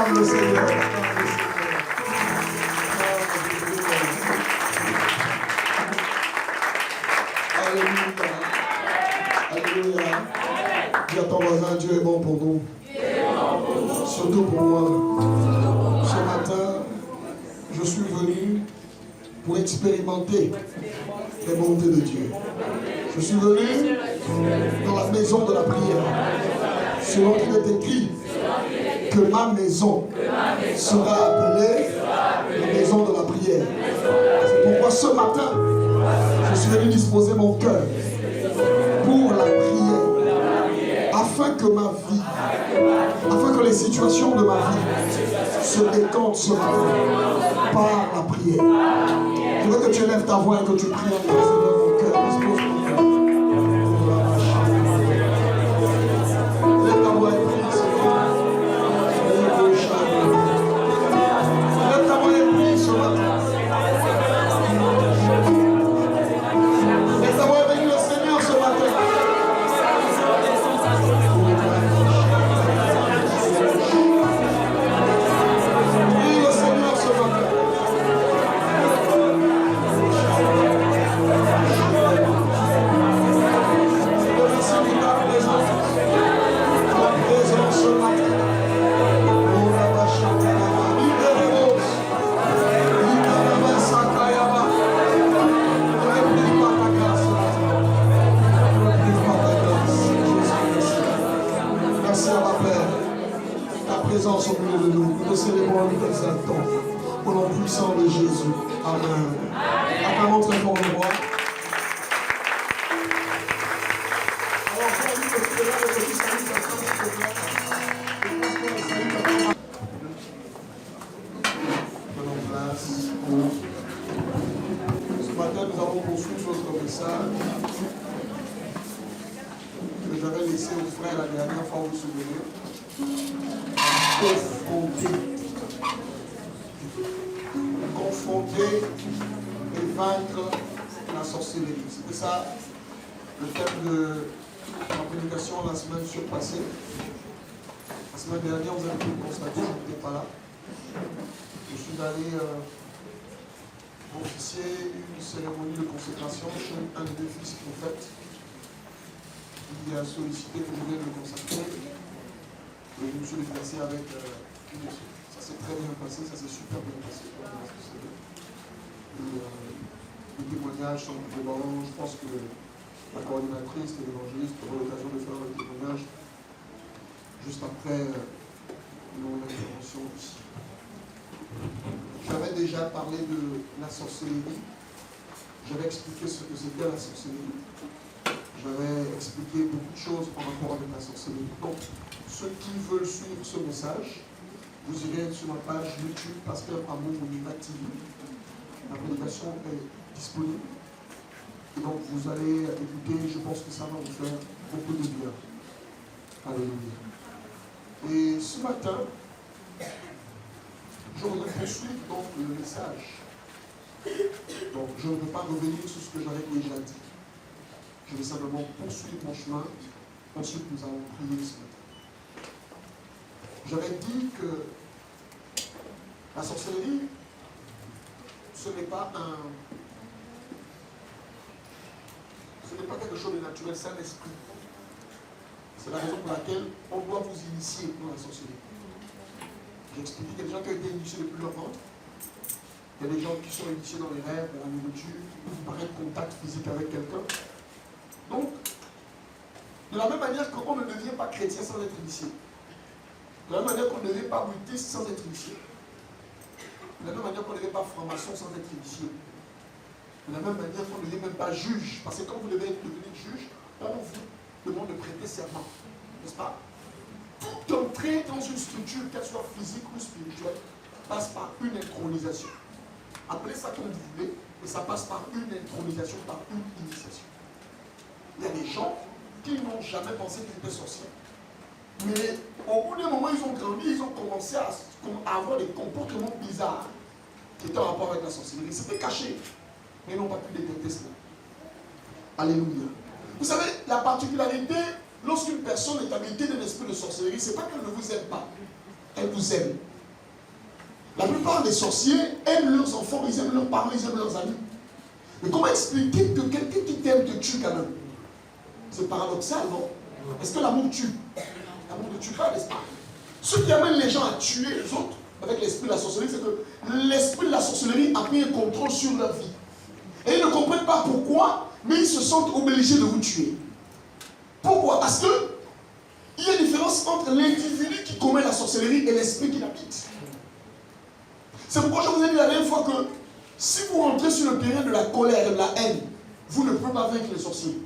Acclame le Seigneur. Alléluia. Alléluia. Dis à ton voisin, Dieu est bon pour nous. Surtout pour moi. Ce matin, je suis venu pour expérimenter les bontés de Dieu. Je suis venu dans la maison de la prière. Selon qu'il est écrit que ma maison sera appelée la maison de la prière. C'est pourquoi ce matin, je suis venu disposer mon cœur pour la prière, afin que ma vie, afin que les situations de ma vie se décantent ce matin par la prière. Je veux que tu élèves ta voix et que tu pries en Seigneur, mon cœur dispose mon cœur. Lève ta voix et prie, Seigneur. Lève ta voix et prie ce matin. Lève ta voix et bénis le Seigneur ce matin. Prie le Seigneur ce matin. Présence au milieu de nous. Nous te célébrons, nous t'exaltons. Au nom puissant de Jésus. Amen. Acclamons très fort le roi. Alors, je vais vous dire que le petit salut prenons place. Ce matin, nous avons poursuivi notre message que j'avais laissé aux frères la dernière fois, vous vous souvenez. Confronter et vaincre la sorcellerie. C'était ça le thème de ma prédication la semaine surpassée. La semaine dernière, vous avez pu le constater, je n'étais pas là. Je suis allé officier une cérémonie de consécration chez un des fils prophètes qui a sollicité que je vienne le consacrer. Et je me suis déplacé avec une équipe. Ça s'est très bien passé, ça s'est super bien passé. Les témoignages sont bons. Je pense que la coordinatrice et l'évangéliste auront l'occasion de faire le témoignage juste après mon intervention ici. J'avais déjà parlé de la sorcellerie. J'avais expliqué ce que c'était la sorcellerie. J'avais expliqué beaucoup de choses en rapport avec la sorcellerie. Donc, ceux qui veulent suivre ce message, vous irez sur ma page YouTube, Pasteur Amour Mouniva TV. La prédication est disponible. Et donc, vous allez écouter, je pense que ça va vous faire beaucoup de bien. Alléluia. Et ce matin, je voudrais poursuivre donc le message. Donc, je ne peux pas revenir sur ce que j'avais déjà dit. Je vais simplement poursuivre mon chemin. Ensuite, nous allons prier ce matin. J'avais dit que la sorcellerie, ce n'est pas quelque chose de naturel, c'est un esprit. C'est la raison pour laquelle on doit vous initier dans la sorcellerie. J'ai expliqué qu'il y a des gens qui ont été initiés depuis leur ventre. Il y a des gens qui sont initiés dans les rêves, dans la nourriture, par un contact physique avec quelqu'un. Donc, de la même manière qu'on ne devient pas chrétien sans être initié. De la même manière qu'on ne devient pas bouddhiste sans être initié. De la même manière qu'on ne devient pas franc-maçon sans être initié. De la même manière qu'on ne devient même pas juge. Parce que quand vous devez devenir juge, on vous demande de prêter serment. N'est-ce pas? Toute entrée dans une structure, qu'elle soit physique ou spirituelle, passe par une intronisation. Appelez ça comme vous voulez, mais ça passe par une intronisation, par une initiation. Il y a des gens qui n'ont jamais pensé qu'ils étaient sorciers. Mais au bout d'un moment, ils ont grandi, ils ont commencé à avoir des comportements bizarres qui étaient en rapport avec la sorcellerie. C'était caché, mais ils n'ont pas pu détecter cela. Alléluia. Vous savez, la particularité, lorsqu'une personne est habitée d'un esprit de sorcellerie, ce n'est pas qu'elle ne vous aime pas. Elle vous aime. La plupart des sorciers aiment leurs enfants, ils aiment leurs parents, ils aiment leurs amis. Mais comment expliquer que quelqu'un qui t'aime te tue quand même? C'est paradoxal, non? Est-ce que l'amour tue? L'amour ne tue pas, n'est-ce pas? Ceux qui amènent les gens à tuer les autres avec l'esprit de la sorcellerie, c'est que l'esprit de la sorcellerie a pris un contrôle sur leur vie. Et ils ne comprennent pas pourquoi, mais ils se sentent obligés de vous tuer. Pourquoi? Parce que il y a une différence entre l'individu qui commet la sorcellerie et l'esprit qui l'habite. C'est pourquoi je vous ai dit la dernière fois que si vous rentrez sur le terrain de la colère et de la haine, vous ne pouvez pas vaincre les sorciers.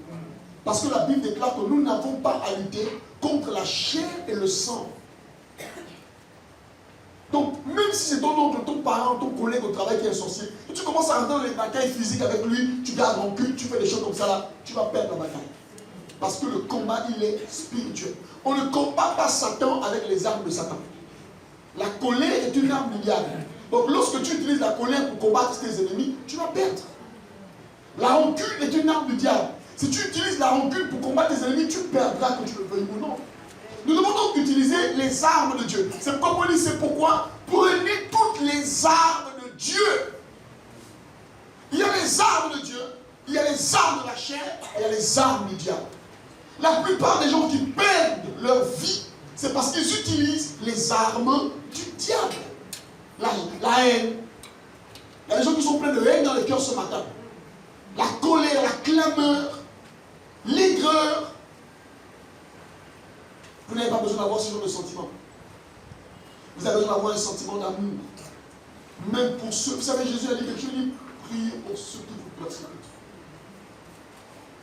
Parce que la Bible déclare que nous n'avons pas à lutter contre la chair et le sang. Donc, même si c'est ton oncle, ton parent, ton collègue au travail qui est un sorcier, et tu commences à rentrer dans les batailles physiques avec lui, tu gardes rancune, tu fais des choses comme ça là, tu vas perdre la bataille. Parce que le combat, il est spirituel. On ne combat pas Satan avec les armes de Satan. La colère est une arme du diable. Donc, lorsque tu utilises la colère pour combattre tes ennemis, tu vas perdre. La rancune est une arme du diable. Si tu utilises la rancune pour combattre tes ennemis, tu perdras, que tu le veuilles ou non. Nous devons donc utiliser les armes de Dieu. C'est pourquoi on dit, c'est pourquoi prenez toutes les armes de Dieu. Il y a les armes de Dieu, il y a les armes de la chair, et il y a les armes du diable. La plupart des gens qui perdent leur vie, c'est parce qu'ils utilisent les armes du diable. La haine. Il y a des gens qui sont pleins de haine dans le cœur ce matin. La colère, la clameur, l'aigreur. Vous n'avez pas besoin d'avoir ce genre de sentiment. Vous avez besoin d'avoir un sentiment d'amour. Même pour ceux. Vous savez, Jésus a dit quelque chose, il dit, priez pour ceux qui vous persécutent.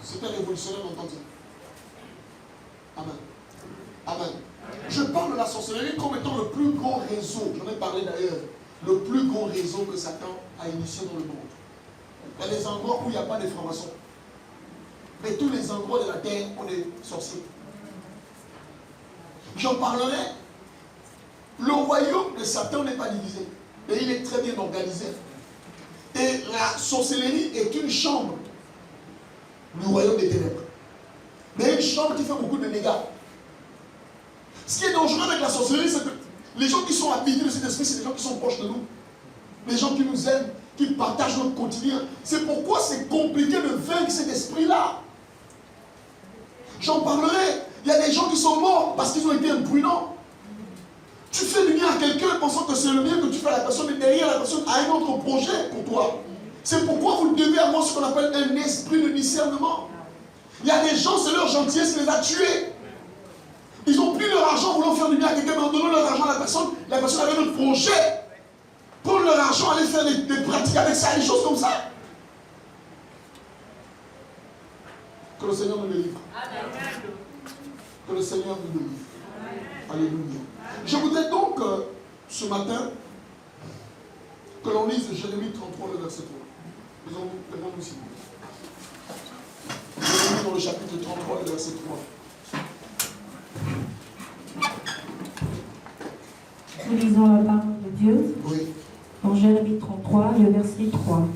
C'était révolutionnaire d'entendre ça. Amen. Amen. Je parle de la sorcellerie comme étant le plus gros réseau. J'en ai parlé d'ailleurs. Le plus gros réseau que Satan a initié dans le monde. Il y a des endroits où il n'y a pas de francs-maçons. Mais tous les endroits de la terre ont des sorciers. J'en parlerai. Le royaume de Satan n'est pas divisé. Mais il est très bien organisé. Et la sorcellerie est une chambre du royaume des ténèbres. Mais une chambre qui fait beaucoup de dégâts. Ce qui est dangereux avec la sorcellerie, c'est que les gens qui sont habités de cet esprit, c'est les gens qui sont proches de nous. Les gens qui nous aiment, qui partagent notre quotidien. C'est pourquoi c'est compliqué de vaincre cet esprit-là. J'en parlerai. Il y a des gens qui sont morts parce qu'ils ont été imprudents. Tu fais du bien à quelqu'un pensant que c'est le bien que tu fais à la personne, mais derrière la personne a un autre projet pour toi. C'est pourquoi vous devez avoir ce qu'on appelle un esprit de discernement. Il y a des gens, c'est leur gentillesse qui les a tués. Ils ont pris leur argent voulant faire du bien à quelqu'un, mais en donnant leur argent à la personne avait un autre projet. Prendre leur argent, aller faire des pratiques avec ça, des choses comme ça. Que le Seigneur nous délivre. Que le Seigneur nous délivre. Alléluia. Je voudrais donc, ce matin, que l'on lise Jérémie 33, le verset 3. Levons-nous ici. Jérémie dans le chapitre 33, le verset 3. Nous lisons la parole de Dieu. Oui. Dans Jérémie 33, le verset 3.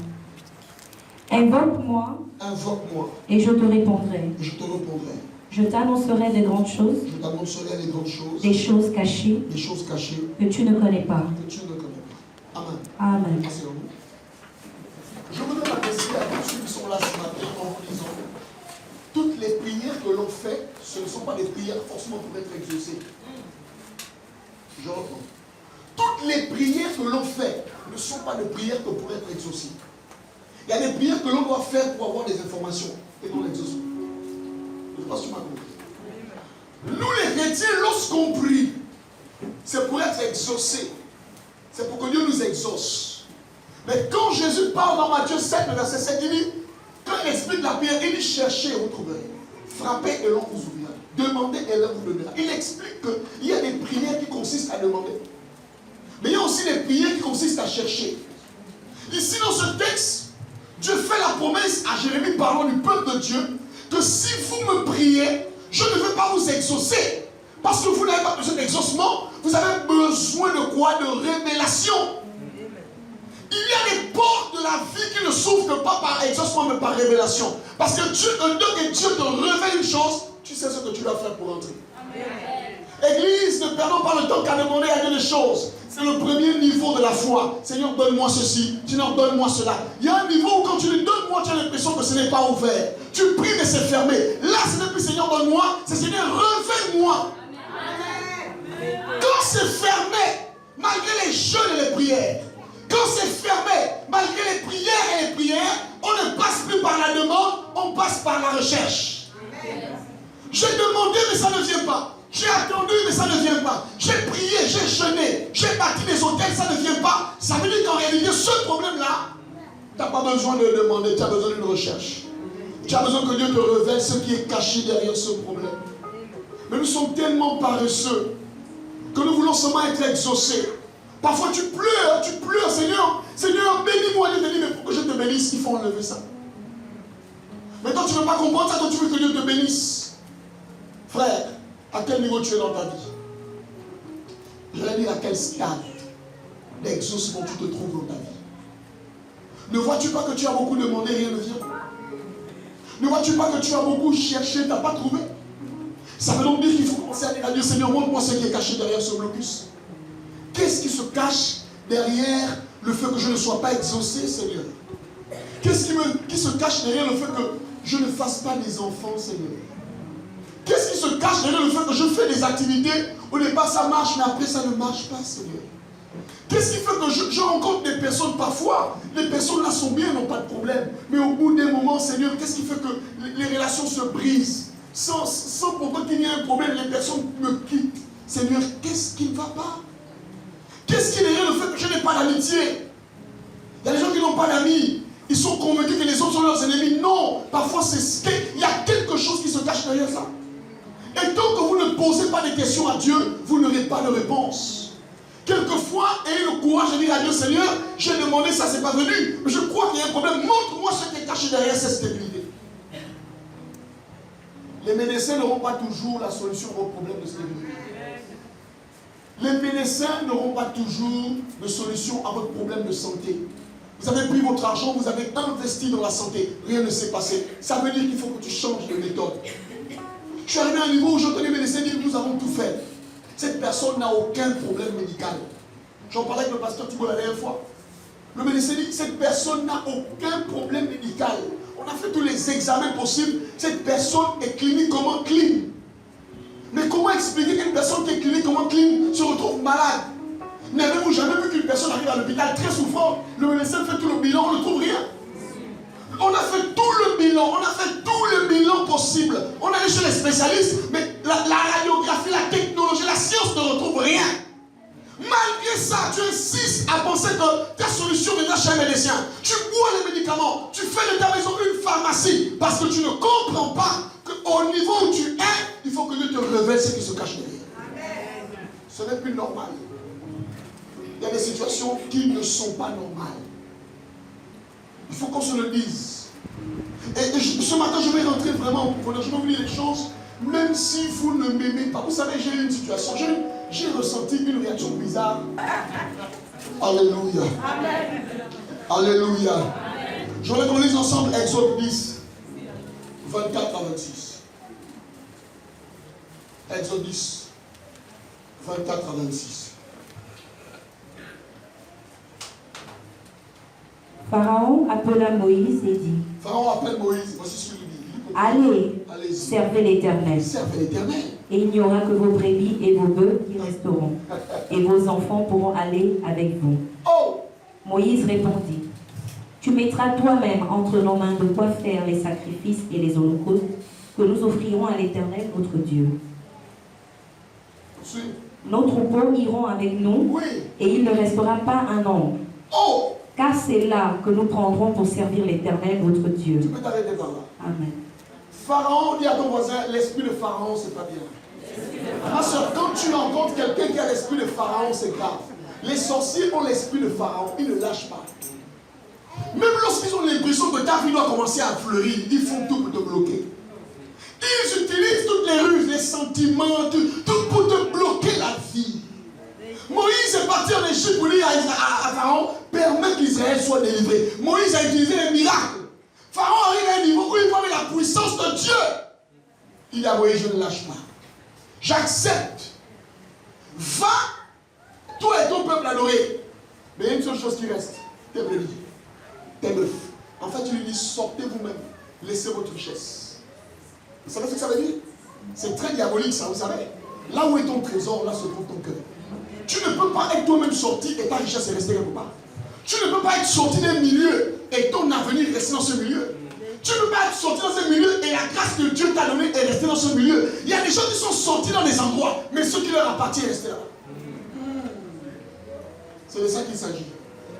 Invoque-moi. Invoque-moi. Et je te répondrai. Et je te répondrai. Je t'annoncerai des grandes choses. Je t'annoncerai des grandes choses. Des choses cachées. Des choses cachées. Que tu ne connais pas. Que tu ne connais pas. Amen. Amen. Asseyons-nous. Je voudrais m'adresser à tous ceux qui sont là ce matin en vous disant, toutes les prières que l'on fait, ce ne sont pas des prières forcément pour être exaucées. Je reprends. Toutes les prières que l'on fait ne sont pas des prières que pour être exaucées. Il y a des prières que l'on doit faire pour avoir des informations et non l'exaucement. Je ne sais pas si tu m'as compris. Nous les chrétiens, lorsqu'on prie, c'est pour être exaucés. C'est pour que Dieu nous exauce. Mais quand Jésus parle dans Matthieu 7, le verset 7, il dit, quand il explique la prière, il dit cherchez et vous trouverez. Frappez et l'on vous ouvrira. Demandez et l'on vous donnera. Il explique qu'il y a des prières qui consistent à demander. Mais il y a aussi des prières qui consistent à chercher. Ici dans ce texte, Dieu fait la promesse à Jérémie parlant du peuple de Dieu que si vous me priez, je ne vais pas vous exaucer. Parce que vous n'avez pas besoin d'exaucement, vous avez besoin de quoi? De révélation. Il y a des portes de la vie qui ne s'ouvrent pas par exaucement, mais par révélation. Parce que Dieu, que Dieu te révèle une chose, tu sais ce que tu dois faire pour entrer. Église, ne perdons pas le temps qu'à demander à Dieu des choses. C'est le premier niveau de la foi. Seigneur, donne-moi ceci. Seigneur, donne-moi cela. Il y a un niveau où quand tu lui donnes, moi, tu as l'impression que ce n'est pas ouvert. Tu pries, mais c'est fermé. Là, ce n'est plus Seigneur, donne-moi. C'est Seigneur, révèle-moi. Quand c'est fermé, malgré les jeûnes et les prières, quand c'est fermé, malgré les prières, on ne passe plus par la demande, on passe par la recherche. J'ai demandé, mais ça ne vient pas. J'ai attendu, mais ça ne vient pas. J'ai prié, j'ai jeûné, j'ai bâti des hôtels, ça ne vient pas. Ça veut dire qu'en réalité, ce problème-là, tu n'as pas besoin de demander, tu as besoin d'une recherche. Tu as besoin que Dieu te révèle ce qui est caché derrière ce problème. Mais nous sommes tellement paresseux que nous voulons seulement être exaucés. Parfois tu pleures, Seigneur, bénis-moi. Dieu te dit, mais pour que je te bénisse, il faut enlever ça. Mais toi, tu ne veux pas comprendre ça, toi, tu veux que Dieu te bénisse. Frère, à quel niveau tu es dans ta vie? Je vais dire à quel stade d'exaucement tu te trouves dans ta vie. Ne vois-tu pas que tu as beaucoup demandé, rien ne vient? Ne vois-tu pas que tu as beaucoup cherché, tu n'as pas trouvé? Ça veut donc dire qu'il faut commencer à dire à Dieu, Seigneur, montre-moi ce qui est caché derrière ce blocus. Qu'est-ce qui se cache derrière le fait que je ne sois pas exaucé, Seigneur? Qu'est-ce qui se cache derrière le fait que je ne fasse pas des enfants, Seigneur? Qu'est-ce qui se cache derrière le fait que je fais des activités, au départ ça marche, mais après ça ne marche pas, Seigneur? Qu'est-ce qui fait que je rencontre des personnes, parfois, les personnes là sont bien, n'ont pas de problème, mais au bout d'un moment, Seigneur, qu'est-ce qui fait que les relations se brisent? Sans pourquoi qu'il y ait un problème, les personnes me quittent. Seigneur, qu'est-ce qui ne va pas? Qu'est-ce qui est derrière le fait que je n'ai pas d'amitié? Il y a des gens qui n'ont pas d'amis. Ils sont convaincus que les autres sont leurs ennemis. Non, parfois il y a quelque chose qui se cache derrière ça. Et tant que vous ne posez pas de questions à Dieu, vous n'aurez pas de réponse. Quelquefois, ayez le courage de dire à Dieu, Seigneur, j'ai demandé ça, c'est pas venu. Mais je crois qu'il y a un problème. Montre-moi ce qui est caché derrière cette stérilité. Les médecins n'auront pas toujours la solution aux problèmes de stérilité. Les médecins n'auront pas toujours de solution à votre problème de santé. Vous avez pris votre argent, vous avez investi dans la santé, rien ne s'est passé. Ça veut dire qu'il faut que tu changes de méthode. Je suis arrivé à un niveau où j'entendais les médecins dire nous avons tout fait. Cette personne n'a aucun problème médical. J'en parlais avec le pasteur Thibault la dernière fois. Le médecin dit cette personne n'a aucun problème médical. On a fait tous les examens possibles. Cette personne est cliniquement clean. Mais comment expliquer qu'une personne qui est cliniquement clean se retrouve malade? N'avez-vous jamais vu qu'une personne arrive à l'hôpital très souffrante? Le médecin fait tout le bilan, on ne trouve rien. On a fait tout le bilan possible. On est allé chez les spécialistes, mais la radiographie, la technologie, la science ne retrouve rien. Malgré ça, tu insistes à penser que ta solution viendra chez un médecin. Tu bois les médicaments, tu fais de ta maison une pharmacie, parce que tu ne comprends pas qu'au niveau où tu es, il faut que Dieu te révèle ce qui se cache derrière. Ce n'est plus normal. Il y a des situations qui ne sont pas normales. Il faut qu'on se le dise. Et ce matin, je vais rentrer vraiment en profondeur. Je vais vous dire les choses, même si vous ne m'aimez pas. Vous savez, j'ai eu une situation, j'ai ressenti une réaction bizarre. Alléluia. Amen. Alléluia. Amen. Je voudrais qu'on lise ensemble Exode 10, 24 à 26. Exode 10, 24 à 26. Pharaon appela Moïse et dit, Pharaon appelle Moïse, voici ce qu'il dit. Allez, servez l'Éternel. Servez l'Éternel. Et il n'y aura que vos brebis et vos bœufs qui resteront. Et vos enfants pourront aller avec vous. Oh! Moïse répondit, tu mettras toi-même entre nos mains de quoi faire les sacrifices et les holocaustes que nous offrirons à l'Éternel notre Dieu. Oui. Nos troupeaux iront avec nous, Oui. Et il ne restera pas un nombre. Oh! Car c'est là que nous prendrons pour servir l'Éternel notre Dieu. Tu peux t'arrêter par là. Amen. Pharaon, dis à ton voisin, l'esprit de Pharaon, c'est pas bien. Ma soeur, quand tu rencontres quelqu'un qui a l'esprit de Pharaon, c'est grave. Les sorciers ont l'esprit de Pharaon, ils ne lâchent pas. Même lorsqu'ils ont l'impression que ta vie doit commencer à fleurir, ils font tout pour te bloquer. Ils utilisent toutes les ruses, les sentiments, tout pour te bloquer la vie. Moïse est parti en Égypte pour dire à Pharaon, permet qu'Israël soit délivré. Moïse a utilisé un miracle. Pharaon arrive à un niveau où il voit la puissance de Dieu. Il a dit, Moïse, je ne lâche pas. J'accepte. Va, toi et ton peuple adoré. Mais il y a une seule chose qui reste. Tes brebis, tes bœufs. En fait, tu lui dis, sortez vous-même. Laissez votre richesse. Vous savez ce que ça veut dire? C'est très diabolique ça, vous savez. Là où est ton trésor, là se trouve ton cœur. Tu ne peux pas être toi-même sorti et ta richesse est restée quelque part. Tu ne peux pas être sorti d'un milieu et ton avenir est resté dans ce milieu. Tu ne peux pas être sorti dans ce milieu et la grâce que Dieu t'a donnée est restée dans ce milieu. Il y a des gens qui sont sortis dans des endroits, mais ce qui leur appartient est resté là. C'est de ça qu'il s'agit.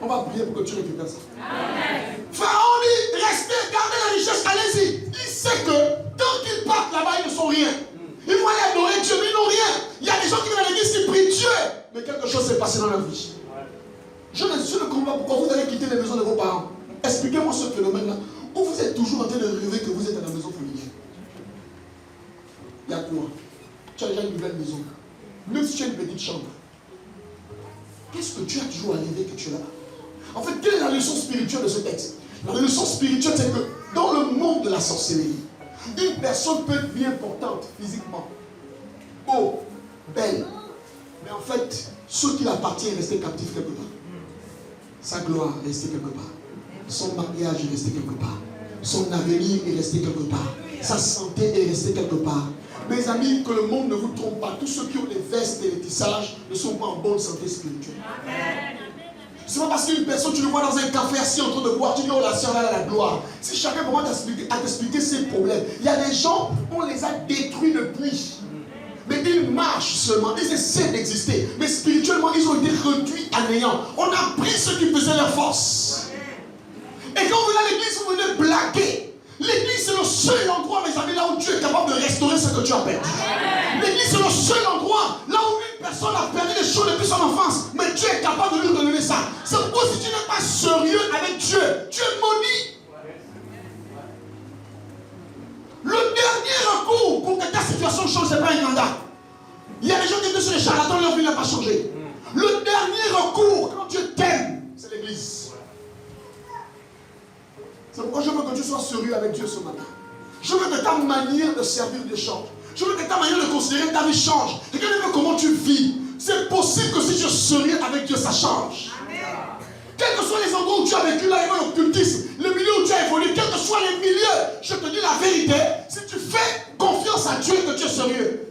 On va prier pour que tu récupères ça. Amen. Pharaon dit, restez, gardez la richesse, allez-y. Il sait que tant qu'ils partent là-bas, ils ne sont rien. Ils vont aller adorer Dieu, mais ils n'ont rien. Il y a des gens qui viennent à l'église qui prient Dieu, mais quelque chose s'est passé dans leur vie. Je ne comprends pas pourquoi vous allez quitter les maisons de vos parents. Expliquez-moi ce phénomène-là. Où vous êtes toujours en train de rêver que vous êtes à la maison familiale. Il y a quoi? Tu as déjà une nouvelle maison. Même si tu as une petite chambre. Qu'est-ce que tu as toujours à rêver que tu es là-bas? En fait, quelle est la leçon spirituelle de ce texte? La leçon spirituelle, c'est que dans le monde de la sorcellerie, une personne peut être bien portante physiquement, beau, belle, mais en fait, ce qui appartient est resté captif quelque part. Sa gloire est restée quelque part. Son mariage est resté quelque part. Son avenir est resté quelque part. Sa santé est restée quelque part. Mes amis, que le monde ne vous trompe pas. Tous ceux qui ont les vestes et les tissages ne sont pas en bonne santé spirituelle. C'est pas parce qu'une personne, tu le vois dans un café assis en train de boire, tu dis, oh la sœur, elle a la gloire. Si chacun commence à t'expliquer ses problèmes, il y a des gens, on les a détruits depuis. Mais ils marchent seulement, ils essaient d'exister. Mais spirituellement, ils ont été réduits à néant. On a pris ce qui faisait leur force. Et quand vous venez à l'église, vous venez blaguer. L'église, c'est le seul endroit, mes amis, là où Dieu est capable de restaurer ce que tu as perdu. L'église, c'est le seul endroit, là où une personne a perdu des choses depuis son enfance. Mais Dieu est capable de lui redonner ça. C'est pourquoi si tu n'es pas sérieux avec Dieu, tu es maudit. Le dernier recours pour que ta situation change, ce n'est pas un mandat. Il y a des gens qui étaient sur les charlatans, leur vie n'a pas changé. Le dernier recours, quand Dieu t'aime, c'est l'église. C'est pourquoi je veux que tu sois sérieux avec Dieu ce matin. Je veux que ta manière de servir Dieu change. Je veux que ta manière de considérer ta vie change. Regarde un peu comment tu vis. C'est possible que si tu es sérieux avec Dieu, ça change. Quels que soient les endroits où tu as vécu, là, l'occultisme, le milieu où tu as évolué, quels que soient les milieux, je te dis la vérité, si tu fais confiance à Dieu et que tu es sérieux,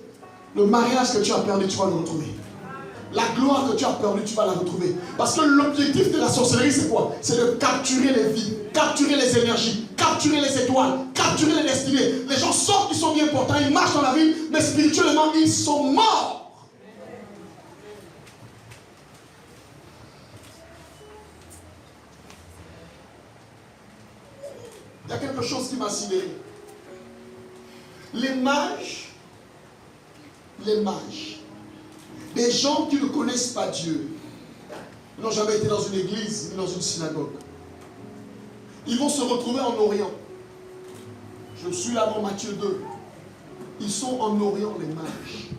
le mariage que tu as perdu, tu vas le retrouver. La gloire que tu as perdue, tu vas la retrouver. Parce que l'objectif de la sorcellerie, c'est quoi? C'est de capturer les vies, capturer les énergies, capturer les étoiles, capturer les destinées. Les gens sortent, ils sont bien portants, ils marchent dans la vie, mais spirituellement, ils sont morts. Il y a quelque chose qui m'a sidéré. Les mages, des gens qui ne connaissent pas Dieu, ils n'ont jamais été dans une église ni dans une synagogue. Ils vont se retrouver en Orient. Je suis là dans Matthieu 2. Ils sont en Orient, les mages.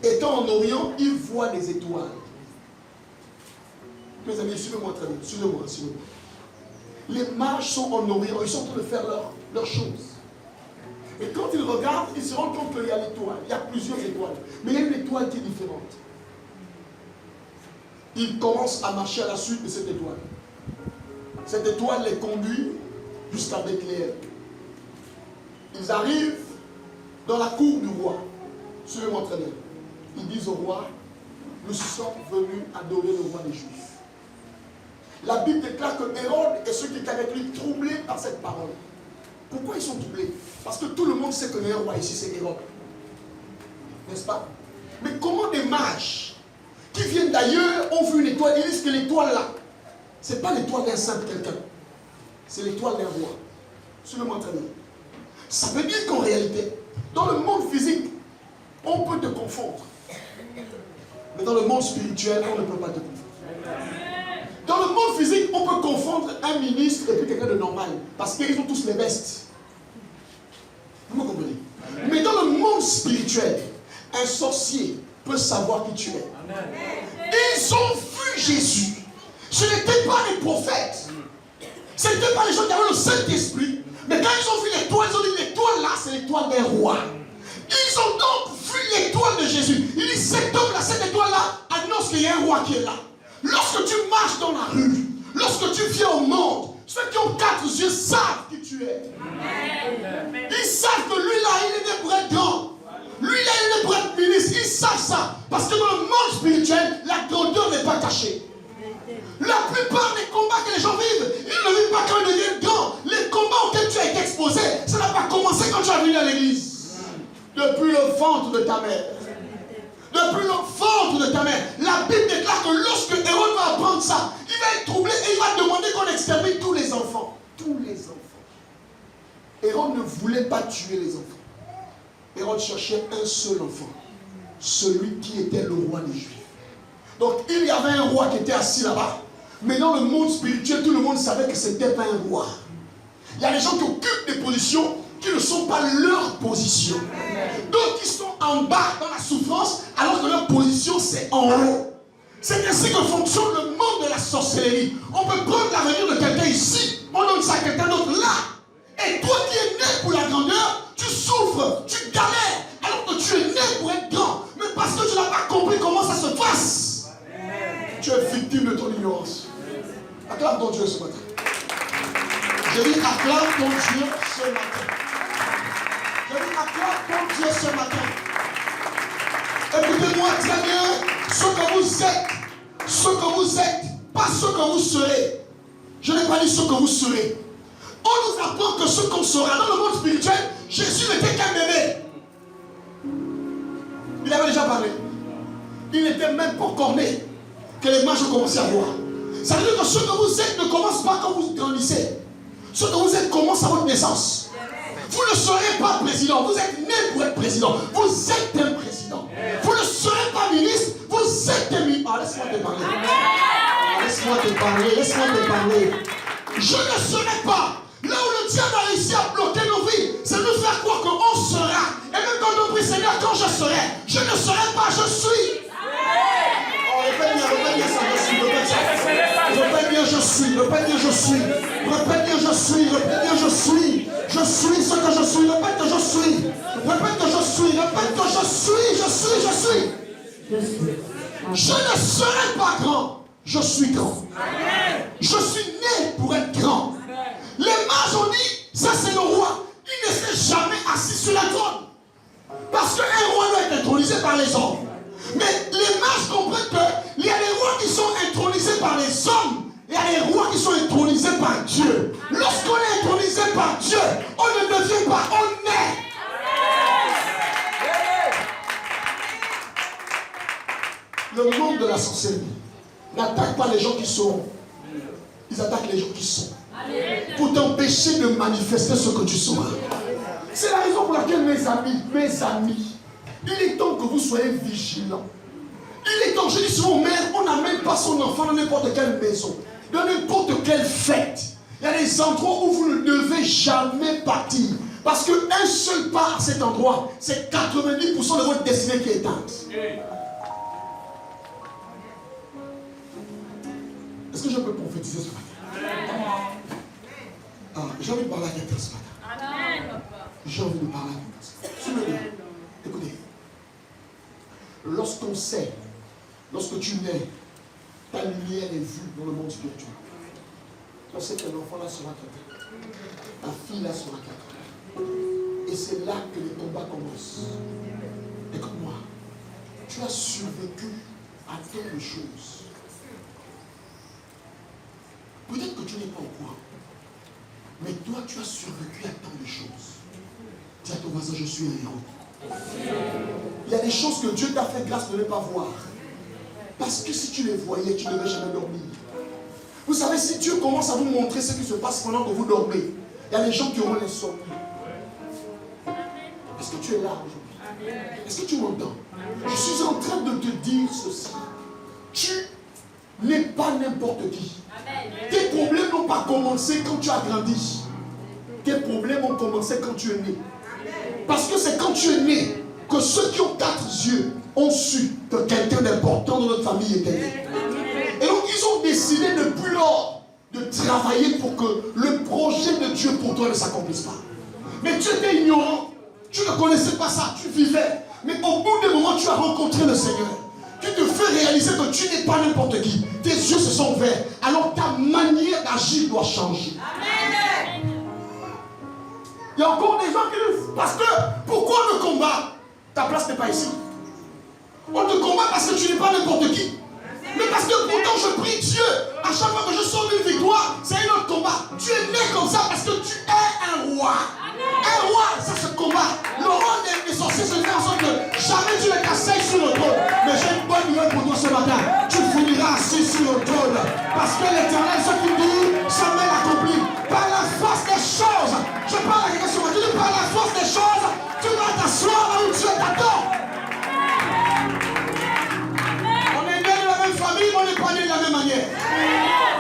Étant en Orient, ils voient des étoiles. Mes amis, suivez-moi très bien. Suivez-moi. Les mages sont en Orient. Ils sont en train de faire leurs choses. Et quand ils regardent, ils se rendent compte qu'il y a l'étoile. Il y a plusieurs étoiles. Mais il y a une étoile qui est différente. Ils commencent à marcher à la suite de cette étoile. Cette étoile les conduit jusqu'à Bethléem. Ils arrivent dans la cour du roi. Suivez-moi très bien. Ils disent au roi, nous sommes venus adorer le roi des Juifs. La Bible déclare que Hérode et ceux qui étaient avec lui troublés par cette parole. Pourquoi ils sont troublés? Parce que tout le monde sait que le roi ici c'est Hérode. N'est-ce pas? Mais comment des mages qui viennent d'ailleurs ont vu une étoile, ils disent que l'étoile là, ce n'est pas l'étoile d'un saint quelqu'un. C'est l'étoile d'un roi. Suivez-moi très bien. Ça veut dire qu'en réalité, dans le monde physique, on peut te confondre. Mais dans le monde spirituel, on ne peut pas te confondre. Dans le monde physique, on peut confondre un ministre et puis quelqu'un de normal. Parce qu'ils ont tous les vestes. Vous me comprenez? Mais dans le monde spirituel, un sorcier peut savoir qui tu es. Ils ont vu Jésus. Ce n'étaient pas les prophètes. Ce n'étaient pas les gens qui avaient le Saint-Esprit. Mais quand ils ont vu l'étoile, ils ont dit l'étoile là, c'est l'étoile des rois. Ils ont donc vu l'étoile de Jésus. Il dit cet homme là, cette étoile là, annonce qu'il y a roi qui est là. Lorsque tu marches dans la rue, lorsque tu viens au monde, ceux qui ont 4 yeux savent qui tu es. Ils savent que lui là, il est né pour être grand. Lui là, il est né pour être ministre. Ils savent ça. Parce que dans le monde spirituel, la grandeur n'est pas cachée. La plupart des combats que les gens vivent, ils ne vivent pas quand ils deviennent grands. Les combats auxquels tu as été exposé, ça n'a pas commencé quand tu es venu à l'église. Depuis le ventre de ta mère. Depuis le ventre de ta mère. La Bible déclare que lorsque Hérode va apprendre ça, il va être troublé et il va demander qu'on extermine tous les enfants. Tous les enfants. Hérode ne voulait pas tuer les enfants. Hérode cherchait un seul enfant. Celui qui était le roi des Juifs. Donc il y avait un roi qui était assis là-bas. Mais dans le monde spirituel, tout le monde savait que ce n'était pas un roi. Il y a des gens qui occupent des positions qui ne sont pas leur position. D'autres qui sont en bas dans la souffrance, alors que leur position c'est en haut. C'est ainsi que fonctionne le monde de la sorcellerie. On peut prendre l'avenir de quelqu'un ici, on donne ça à quelqu'un d'autre là. Et toi qui es né pour la grandeur, tu souffres, tu galères, alors que tu es né pour être grand. Mais parce que tu n'as pas compris comment ça se passe, tu es victime de ton ignorance. Acclame ton Dieu ce matin. Je dis acclame ton Dieu ce matin. Je dis acclame ton Dieu ce matin. Écoutez-moi très bien, ce que vous êtes, pas ce que vous serez. Je n'ai pas dit ce que vous serez. On nous apprend que ce qu'on sera dans le monde spirituel, Jésus n'était qu'un bébé. Il avait déjà parlé. Il n'était même pas encore né que les mages ont commencé à voir. Ça veut dire que ce que vous êtes ne commence pas quand vous grandissez. Ce que vous êtes commence à votre naissance. Vous ne serez pas président. Vous êtes né pour être président. Vous êtes un président. Vous ne serez pas ministre. Vous êtes un ministre. Ah, laisse-moi te parler. Laisse-moi te parler. Laisse-moi te parler. Je ne serai pas. Là où le diable a réussi à bloquer nos vies, c'est de nous faire croire qu'on sera. Et même quand on prie Seigneur, quand je serai, je ne serai pas, je suis. Oh, répète bien ça, je suis, répète ça. Répète bien, je suis, répète bien, je suis. Répète bien, je suis, répète bien, je suis. Je suis ce que je suis, répète que je suis. Répète que je suis, répète que je suis. Je ne serai pas grand, je suis grand. Je suis né pour être grand. Les mages ont dit, ça c'est le roi. Il ne s'est jamais assis sur la trône. Parce qu'un roi doit être intronisé par les hommes. Mais les mages comprennent qu'il y a des rois qui sont intronisés par les hommes. Et il y a des rois qui sont intronisés par Dieu. Lorsqu'on est intronisé par Dieu, on ne devient pas, on est. Le monde de la sorcellerie n'attaque pas les gens qui sont. Ils attaquent les gens qui sont. Pour t'empêcher de manifester ce que tu seras. C'est la raison pour laquelle mes amis, il est temps que vous soyez vigilants. Il est temps, je dis souvent aux mères, on n'amène pas son enfant dans n'importe quelle maison, dans n'importe quelle fête. Il y a des endroits où vous ne devez jamais partir. Parce qu'un seul pas à cet endroit, c'est 90% de votre destinée qui est éteinte. Est-ce que je peux prophétiser ce matin? Ah, j'ai envie de parler à quelqu'un ce matin. J'ai envie de parler à quelqu'un ce matin. Écoutez. Lorsqu'on sait, lorsque tu nais, ta lumière est vue dans le monde spirituel. On sait qu'un enfant là sera quelqu'un. Ta fille là sera quelqu'un. Et c'est là que les combats commencent. Écoute-moi. Tu as survécu à tant de choses. Peut-être que tu n'es pas au courant. Mais toi, tu as survécu à tant de choses. Dis à ton voisin, je suis un héros. Il y a des choses que Dieu t'a fait grâce de ne pas voir. Parce que si tu les voyais, tu ne devais jamais dormir. Vous savez, si Dieu commence à vous montrer ce qui se passe pendant que vous dormez, il y a des gens qui auront les sommes. Est-ce que tu es là aujourd'hui? Est-ce que tu m'entends? Je suis en train de te dire ceci. Tu n'es pas n'importe qui. Tes problèmes n'ont pas commencé quand tu as grandi. Tes problèmes ont commencé quand tu es né. Parce que c'est quand tu es né que ceux qui ont 4 yeux ont su que quelqu'un d'important dans notre famille était né. Et donc ils ont décidé depuis lors de travailler pour que le projet de Dieu pour toi ne s'accomplisse pas. Mais tu étais ignorant. Tu ne connaissais pas ça. Tu vivais. Mais au bout d'un moment, tu as rencontré le Seigneur. Tu te te fait réaliser que tu n'es pas n'importe qui. Tes yeux se sont ouverts. Alors ta manière d'agir doit changer. Amen. Il y a encore des gens qui disent, parce que, pourquoi on te combat? Ta place n'est pas ici. On te combat parce que tu n'es pas n'importe qui. Mais parce que pourtant je prie Dieu, à chaque fois que je sors une victoire, c'est un autre combat. Tu es né comme ça parce que tu es un roi. Un roi, ça se combat. Le roi des sorciers se fait en sorte que jamais tu ne t'asseyes sur le trône. Mais j'ai une bonne nouvelle pour toi ce matin. Tu finiras assis sur le trône. Parce que l'Éternel, ce qu'il dit, ça met l'accompli. Par la force des choses. Je parle à quelqu'un sur moi. Tu dis par la force des choses, tu vas t'asseoir là où Dieu t'attend. On est né de la même famille, mais on n'est pas né de la même manière.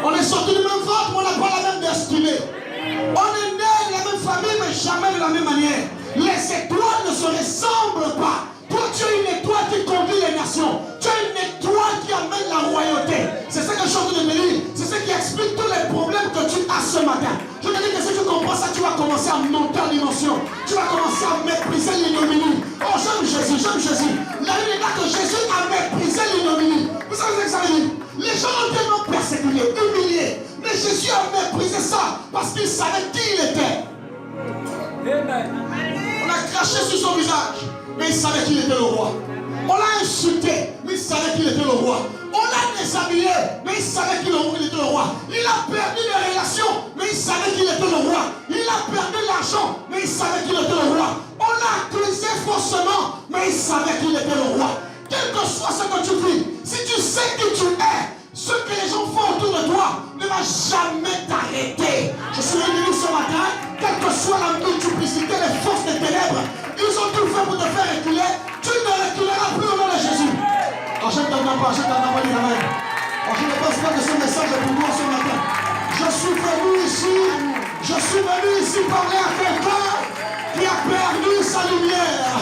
On est sorti du même ventre, mais on n'a pas la même destinée. On est né de la même famille, mais jamais de la même manière. Les étoiles ne se ressemblent pas. Toi, tu es une étoile qui conduit les nations. Tu es une étoile qui amène la royauté. C'est ça que je suis en train de te dire. C'est ce qui explique tous les problèmes que tu as ce matin. Je te dis que si tu comprends ça, tu vas commencer à monter en dimension. Tu vas commencer à mépriser l'ignominie. Oh, j'aime Jésus, j'aime Jésus. La Bible dit que Jésus a méprisé l'ignominie. Vous savez ce que ça veut dire? Les gens ont tellement persécuté, humilié. Mais Jésus a méprisé ça parce qu'il savait qui il était. Amen. On a craché sur son visage, mais il savait qu'il était le roi. On l'a insulté, mais il savait qu'il était le roi. On l'a déshabillé, mais il savait qu'il était le roi. Il a perdu les relations, mais il savait qu'il était le roi. Il a perdu l'argent, mais il savait qu'il était le roi. On l'a accusé faussement, mais il savait qu'il était le roi. Quel que soit ce que tu vis, si tu sais qui tu es, ce que les gens font autour de toi ne va jamais t'arrêter. Je suis venu ce matin, quelle que soit la multiplicité, les forces des ténèbres, ils ont tout fait pour te faire reculer. Tu ne reculeras plus au nom de Jésus. Oh, je ne t'entends pas, je ne t'entends pas, dire amen. Oh, je ne pense pas que ce message est pour moi ce matin. Je suis venu ici parler à quelqu'un qui a perdu sa lumière.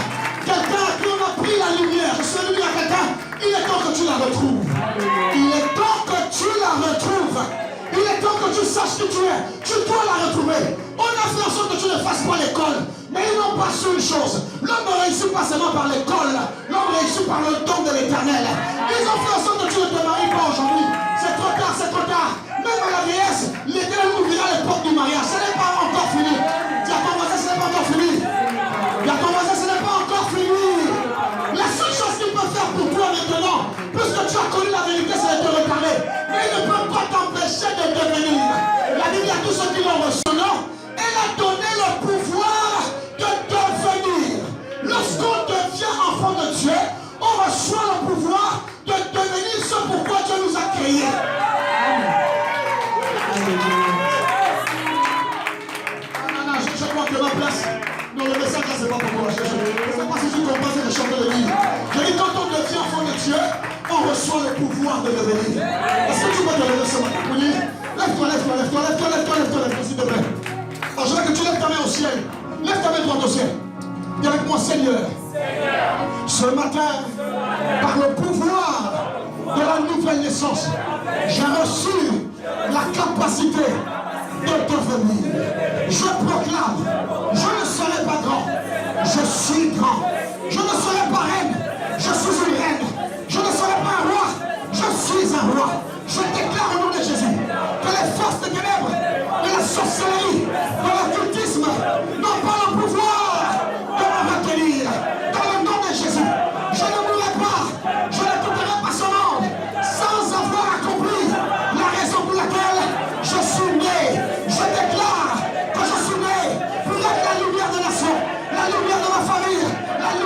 Quelqu'un à qui on a pris la lumière. Je suis venu à quelqu'un, il est temps que tu la retrouves. Il est temps que tu la retrouves. Il est temps que tu saches qui tu es. Tu dois la retrouver. On a fait en sorte que tu ne fasses pas l'école. Mais ils n'ont pas su une chose. L'homme ne réussit pas seulement par l'école. L'homme réussit par le don de l'Éternel. Ils ont fait en sorte que tu ne te maries pas aujourd'hui. C'est trop tard, c'est trop tard. Même à la vieillesse, l'Éternel ouvrira les portes du mariage. Ce n'est pas encore fini. Dis à ton voisin, ce n'est pas encore fini. Dis à ton voisin, ce n'est pas encore fini. La seule chose qu'il peut faire pour toi maintenant, puisque tu as connu la vérité, c'est de te retarder. Mais il ne peut pas t'empêcher de devenir. La Bible a tous ceux qui l'ont reçu, non? Elle a donné le pouvoir de devenir. Lorsqu'on devient enfant de Dieu, on reçoit le pouvoir de devenir ce pourquoi Dieu nous a créés. Non, je crois que ma place. Non, le message là, c'est pas pour moi. Je ne sais pas si tu comprends ce que je suis en train de dire. Je dis, quand on devient enfant de Dieu, on reçoit le pouvoir de devenir. Est-ce que tu peux te lever ce matin? Oui. Lève-toi, s'il te plaît. Alors, je veux que tu lèves ta main au ciel. Lève ta main droite au ciel. Dis avec moi, Seigneur. Ce matin, par le pouvoir de la nouvelle naissance, j'ai reçu la capacité de devenir. Je proclame, je ne serai pas grand, je suis grand. Je ne serai pas reine, je suis une reine. Je ne serai pas un roi, je suis un roi. Je déclare au nom de Jésus que les forces des ténèbres, de la sorcellerie, de l'occultisme n'ont pas le pouvoir de me retenir. Dans le nom de Jésus, je ne mourrai pas, je ne quitterai pas ce monde sans avoir accompli la raison pour laquelle je suis né. Je déclare que je suis né pour être la lumière des nations, la lumière de ma famille, la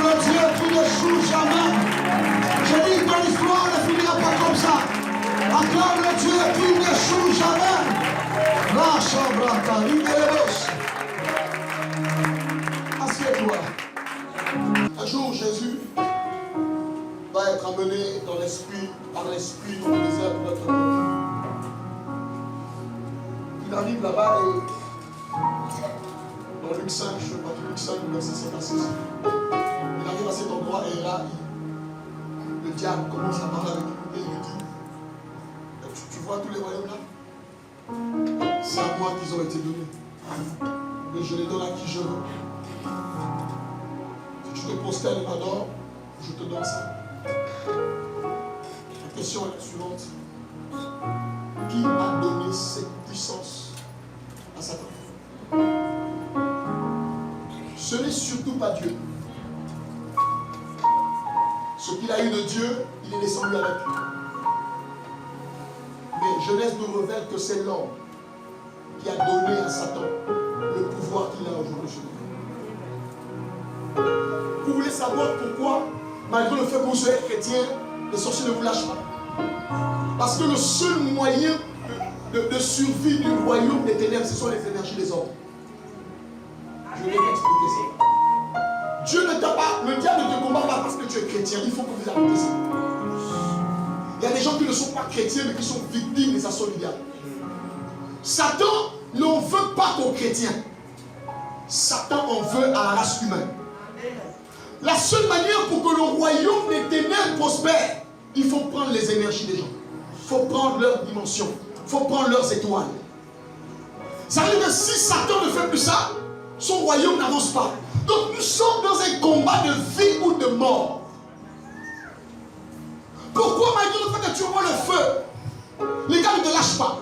le Dieu qui ne joue jamais. Je dis que l'histoire ne finira pas comme ça. Acclame le Dieu qui ne joue jamais. La chambre à ta assieds-toi. Un jour, Jésus va être amené dans l'esprit, par l'esprit dans le désert de notre monde. Il arrive là-bas et dans Luc 5, je ne sais pas, Luc 5, verset 56. Il arrive à cet endroit et là, le diable commence à parler avec lui et il lui dit, tu vois tous les royaumes là? C'est à moi qu'ils ont été donnés. Et je les donne à qui je veux. Si tu te prosternes et m'adores, je te donne ça. La question est la suivante. Qui a donné cette puissance à Satan? Ce n'est surtout pas Dieu. Ce qu'il a eu de Dieu, il est descendu avec. Mais Genèse nous révèle que c'est l'homme qui a donné à Satan le pouvoir qu'il a aujourd'hui sur nous. Vous voulez savoir pourquoi, malgré le fait que vous soyez chrétien, les sorciers ne vous lâchent pas? Parce que le seul moyen de survie du royaume des ténèbres, ce sont les énergies des hommes. Je vais t'expliquer ça. Dieu ne t'a pas, le diable ne te combat pas parce que tu es chrétien. Il faut que vous arrêtez ça. Il y a des gens qui ne sont pas chrétiens mais qui sont victimes des assauts du diable. Satan n'en veut pas qu'aux chrétiens. Satan en veut à la race humaine. La seule manière pour que le royaume des ténèbres prospère, il faut prendre les énergies des gens. Il faut prendre leur dimension. Il faut prendre leurs étoiles. Ça veut dire que si Satan ne fait plus ça, son royaume n'avance pas. Donc nous sommes dans un combat de vie ou de mort. Pourquoi malgré le fait que tu vois le feu, les gars ne te lâchent pas?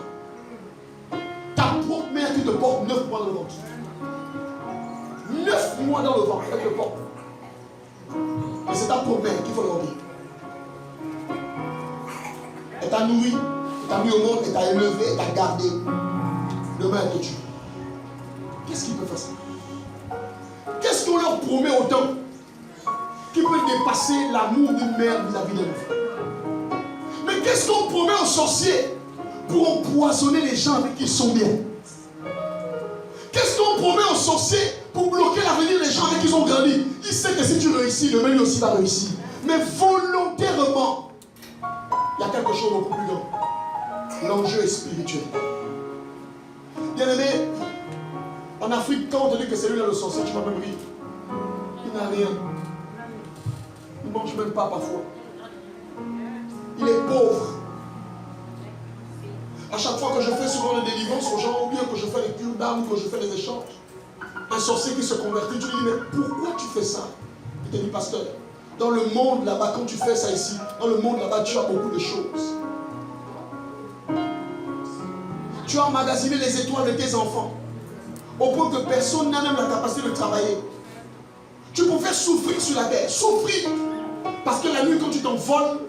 Ta propre mère qui te porte 9 mois dans le ventre. 9 mois dans le ventre, elle te porte. Et c'est ta propre mère qu'il faut le remplir. Elle t'a nourri, elle t'a mis au monde, elle t'a élevé, elle t'a gardé. Demain elle te tue. Qu'est-ce qu'il peut faire ça? Qu'est-ce qu'on leur promet autant qui peut dépasser l'amour d'une mère vis-à-vis d'un enfant? Mais qu'est-ce qu'on promet aux sorciers pour empoisonner les gens avec qui ils sont bien? Qu'est-ce qu'on promet aux sorciers pour bloquer l'avenir des gens avec qui ils ont grandi? Il sait que si tu réussis, demain lui aussi va réussir. Mais volontairement, il y a quelque chose de beaucoup plus grand. L'enjeu est spirituel. Bien aimé, en Afrique, quand on te dit que c'est lui le sorcier, tu vas même rire. Il n'a rien. Il ne mange même pas parfois. Il est pauvre. À chaque fois que je fais souvent les délivrances aux gens, ou bien que je fais les cures d'âme, que je fais les échanges, un sorcier qui se convertit, tu lui dis, mais pourquoi tu fais ça? Il te dit, pasteur, dans le monde là-bas, quand tu fais ça ici, dans le monde là-bas, tu as beaucoup de choses. Tu as emmagasiné les étoiles de tes enfants, au point que personne n'a même la capacité de travailler. Tu pouvais souffrir sur la terre, souffrir, parce que la nuit, quand tu t'envoles,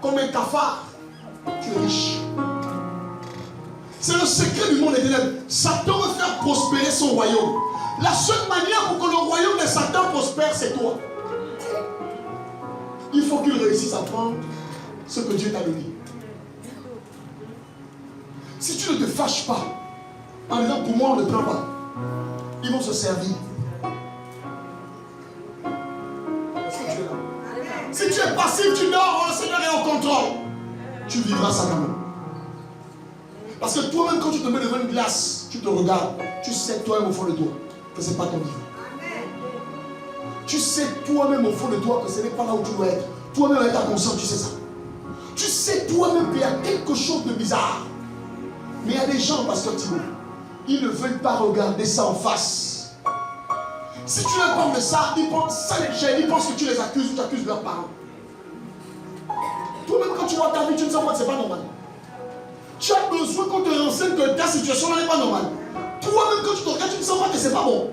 comme un cafard, tu es riche. C'est le secret du monde des ténèbres. Satan veut faire prospérer son royaume. La seule manière pour que le royaume de Satan prospère, c'est toi. Il faut qu'il réussisse à prendre ce que Dieu t'a donné. Si tu ne te fâches pas, en disant pour moi on ne prend pas, ils vont se servir. Est-ce que tu es là? Si tu es passif, tu dors, le Seigneur est au contrôle. Tu vivras ça quand même. Parce que toi-même, quand tu te mets devant une glace, tu te regardes, tu sais toi-même au fond de toi que ce n'est pas ton niveau. Tu sais toi-même au fond de toi que ce n'est pas là où tu dois être. Toi-même avec ta conscience, tu sais ça. Tu sais toi-même qu'il y a quelque chose de bizarre. Mais il y a des gens, pasteur Thibault, ils ne veulent pas regarder ça en face. Si tu leur parles de ça, ils pensent, ça les gêne, ils pensent que tu les accuses ou tu accuses leurs parents. Toi-même, quand tu vois ta vie, tu ne sais pas que ce n'est pas normal. Tu as besoin qu'on te renseigne que ta situation n'est pas normale. Toi-même, quand tu te regardes, tu ne sens pas que ce n'est pas bon.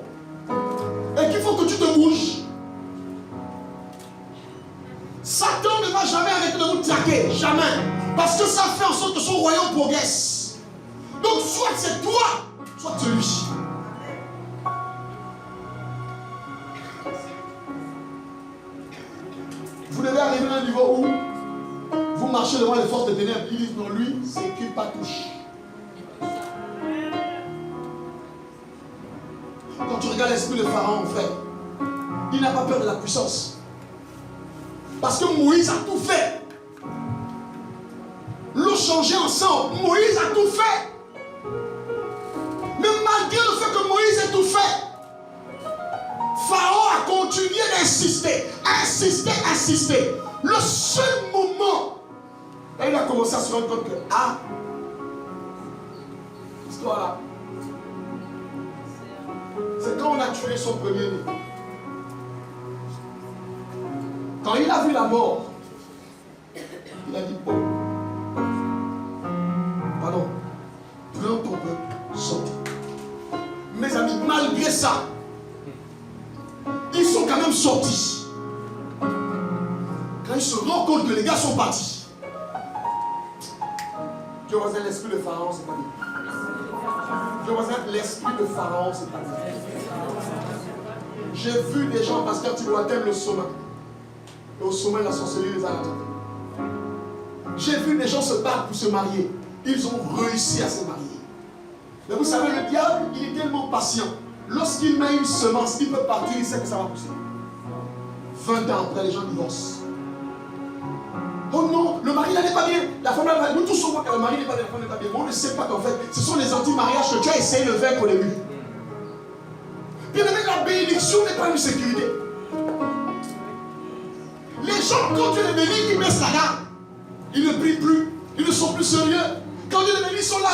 Et qu'il faut que tu te bouges. Satan ne va jamais arrêter de vous traquer. Jamais. Parce que ça fait en sorte que son royaume progresse. Donc, soit c'est toi, soit celui-ci. arriver à un niveau où vous marchez devant les forces de ténèbres. Ils disent non, lui, c'est qu'il pas touche. Quand tu regardes l'esprit de Pharaon, frère, il n'a pas peur de la puissance. Parce que Moïse a tout fait. L'eau changeait ensemble. Moïse a tout fait. Mais malgré le fait que Moïse ait tout fait, Pharaon a continué d'insister, insister. Le seul moment, là, il a commencé à se rendre compte que, histoire-là, c'est quand on a tué son premier-né. Quand il a vu la mort, il a dit, oh, pardon, prends ton peuple, sortez. Mes amis, malgré ça, ils sont quand même sortis. Quand ils se rendent compte que les gars sont partis, Dieu voisin, l'esprit de Pharaon, c'est pas bien. Dieu voisin, l'esprit de Pharaon, c'est pas bien. J'ai vu des gens, pasteur, tu dois t'aimer le sommet. Et au sommet, la sorcellerie les a attendus. J'ai vu des gens se battre pour se marier. Ils ont réussi à se marier. Mais vous savez, le diable, il est tellement patient. Lorsqu'il met une semence, il peut partir, il sait que ça va pousser. 20 ans après, les gens divorcent. Oh non, le mari n'allait pas bien. La femme n'allait pas bien. Nous tous savons que le mari n'est pas bien, la femme n'est pas bien. Mais on ne sait pas qu'en fait, ce sont les anti-mariages que tu as essayé de faire au début. Bien aimé, la bénédiction n'est pas une sécurité. Les gens, quand Dieu les bénit, ils baissent la garde. Ils ne prient plus. Ils ne sont plus sérieux. Quand Dieu les bénit, ils sont là.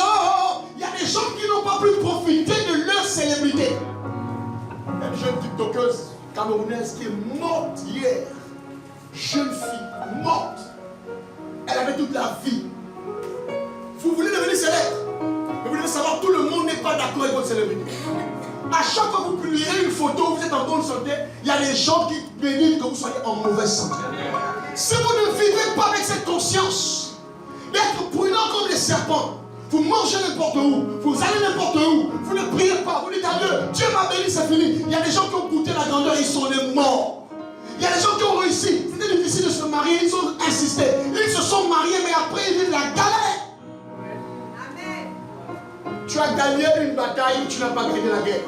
Il y a des gens qui n'ont pas pu profiter de leur célébrité. Une jeune TikTokeuse camerounaise qui est morte hier. Jeune fille, morte. Elle avait toute la vie. Vous voulez devenir célèbre. Mais vous devez savoir, tout le monde n'est pas d'accord avec votre célébrité. À chaque fois que vous publierez une photo où vous êtes en bonne santé, il y a des gens qui bénissent que vous soyez en mauvaise santé. Si vous ne vivez pas avec cette conscience d'être prudent comme les serpents, vous mangez n'importe où, vous allez n'importe où, vous ne priez pas, vous dites à Dieu, Dieu m'a béni, c'est fini. Il y a des gens qui ont goûté la grandeur, ils sont des morts. Il y a des gens qui ont réussi, c'était difficile de se marier, ils ont insisté. Ils se sont mariés, mais après ils vivent la galère. Tu as gagné une bataille où tu n'as pas gagné la guerre.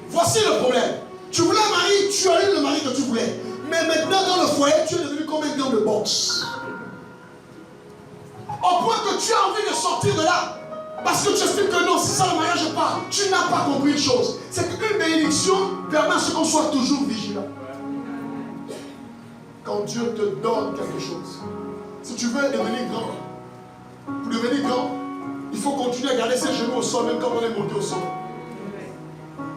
Voici le problème. Tu voulais un mari, tu as eu le mari que tu voulais. Mais maintenant dans le foyer, tu es devenu comme un gant de boxe. Au point que tu as envie de sortir de là. Parce que tu estimes que non, c'est ça le mariage pas. Tu n'as pas compris une chose. C'est qu'une bénédiction permet à ce qu'on soit toujours vigilant. Quand Dieu te donne quelque chose, si tu veux devenir grand, pour devenir grand, il faut continuer à garder ses genoux au sol, même quand on est monté au sol.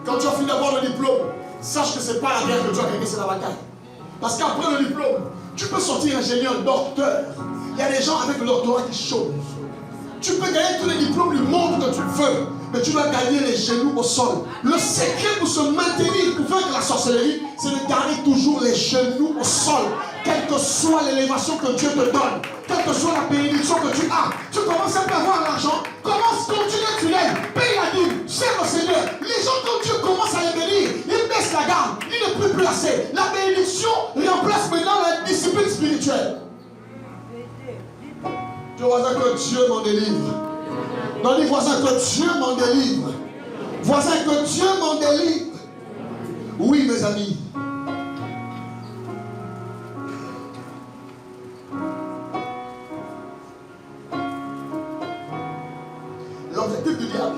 Quand tu as fini d'avoir le diplôme, sache que ce n'est pas la guerre que tu as gagnée, c'est la bataille. Parce qu'après le diplôme, tu peux sortir ingénieur, docteur. Il y a des gens avec le doctorat qui chôment. Tu peux gagner tous les diplômes du monde que tu veux, mais tu dois gagner les genoux au sol. Le secret pour se maintenir, pour vaincre la sorcellerie, c'est de garder toujours les genoux au sol. Quelle que soit l'élévation que Dieu te donne, quelle que soit la bénédiction que tu as, tu commences à avoir l'argent, commence, continue, tu l'aimes, paye la dîme, sers au Seigneur. Les gens, quand Dieu commence à les bénir, ils baissent la garde, ils ne peuvent plus placer. La bénédiction remplace maintenant la discipline spirituelle. Dieu voisin que Dieu m'en délivre. Non, dis voisin que Dieu m'en délivre. Voisin que Dieu m'en délivre. Oui, mes amis. L'objectif du diable,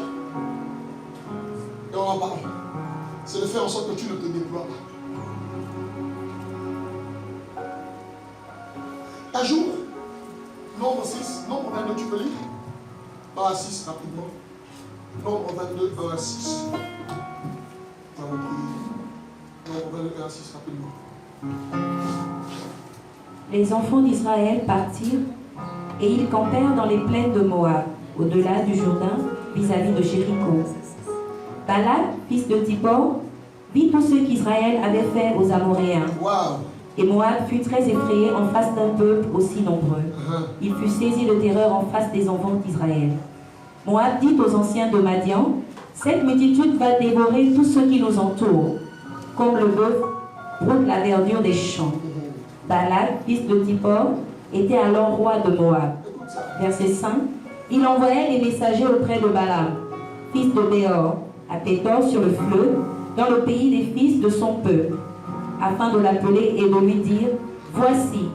et on en parle, c'est de faire en sorte que tu ne te déploies pas. Un jour, nombre 6, nombre 22, tu peux lire 1 à 6 rapidement. Nombre 22, 1 à 6. Nombre 22, 1 à 6 rapidement. Les enfants d'Israël partirent et ils campèrent dans les plaines de Moab, au-delà du Jourdain, vis-à-vis de Jéricho. Balak, fils de Zippor, vit tout ce qu'Israël avait fait aux Amoréens. Wow. Et Moab fut très effrayé en face d'un peuple aussi nombreux. Il fut saisi de terreur en face des enfants d'Israël. Moab dit aux anciens de Madian, « Cette multitude va dévorer tous ceux qui nous entourent, comme le bœuf broute la verdure des champs. » Balak, fils de Zippor, était alors roi de Moab. Écoute ça. Verset 5. Il envoyait des messagers auprès de Balaam, fils de Béor, à Pétor sur le fleuve, dans le pays des fils de son peuple, afin de l'appeler et de lui dire: Voici,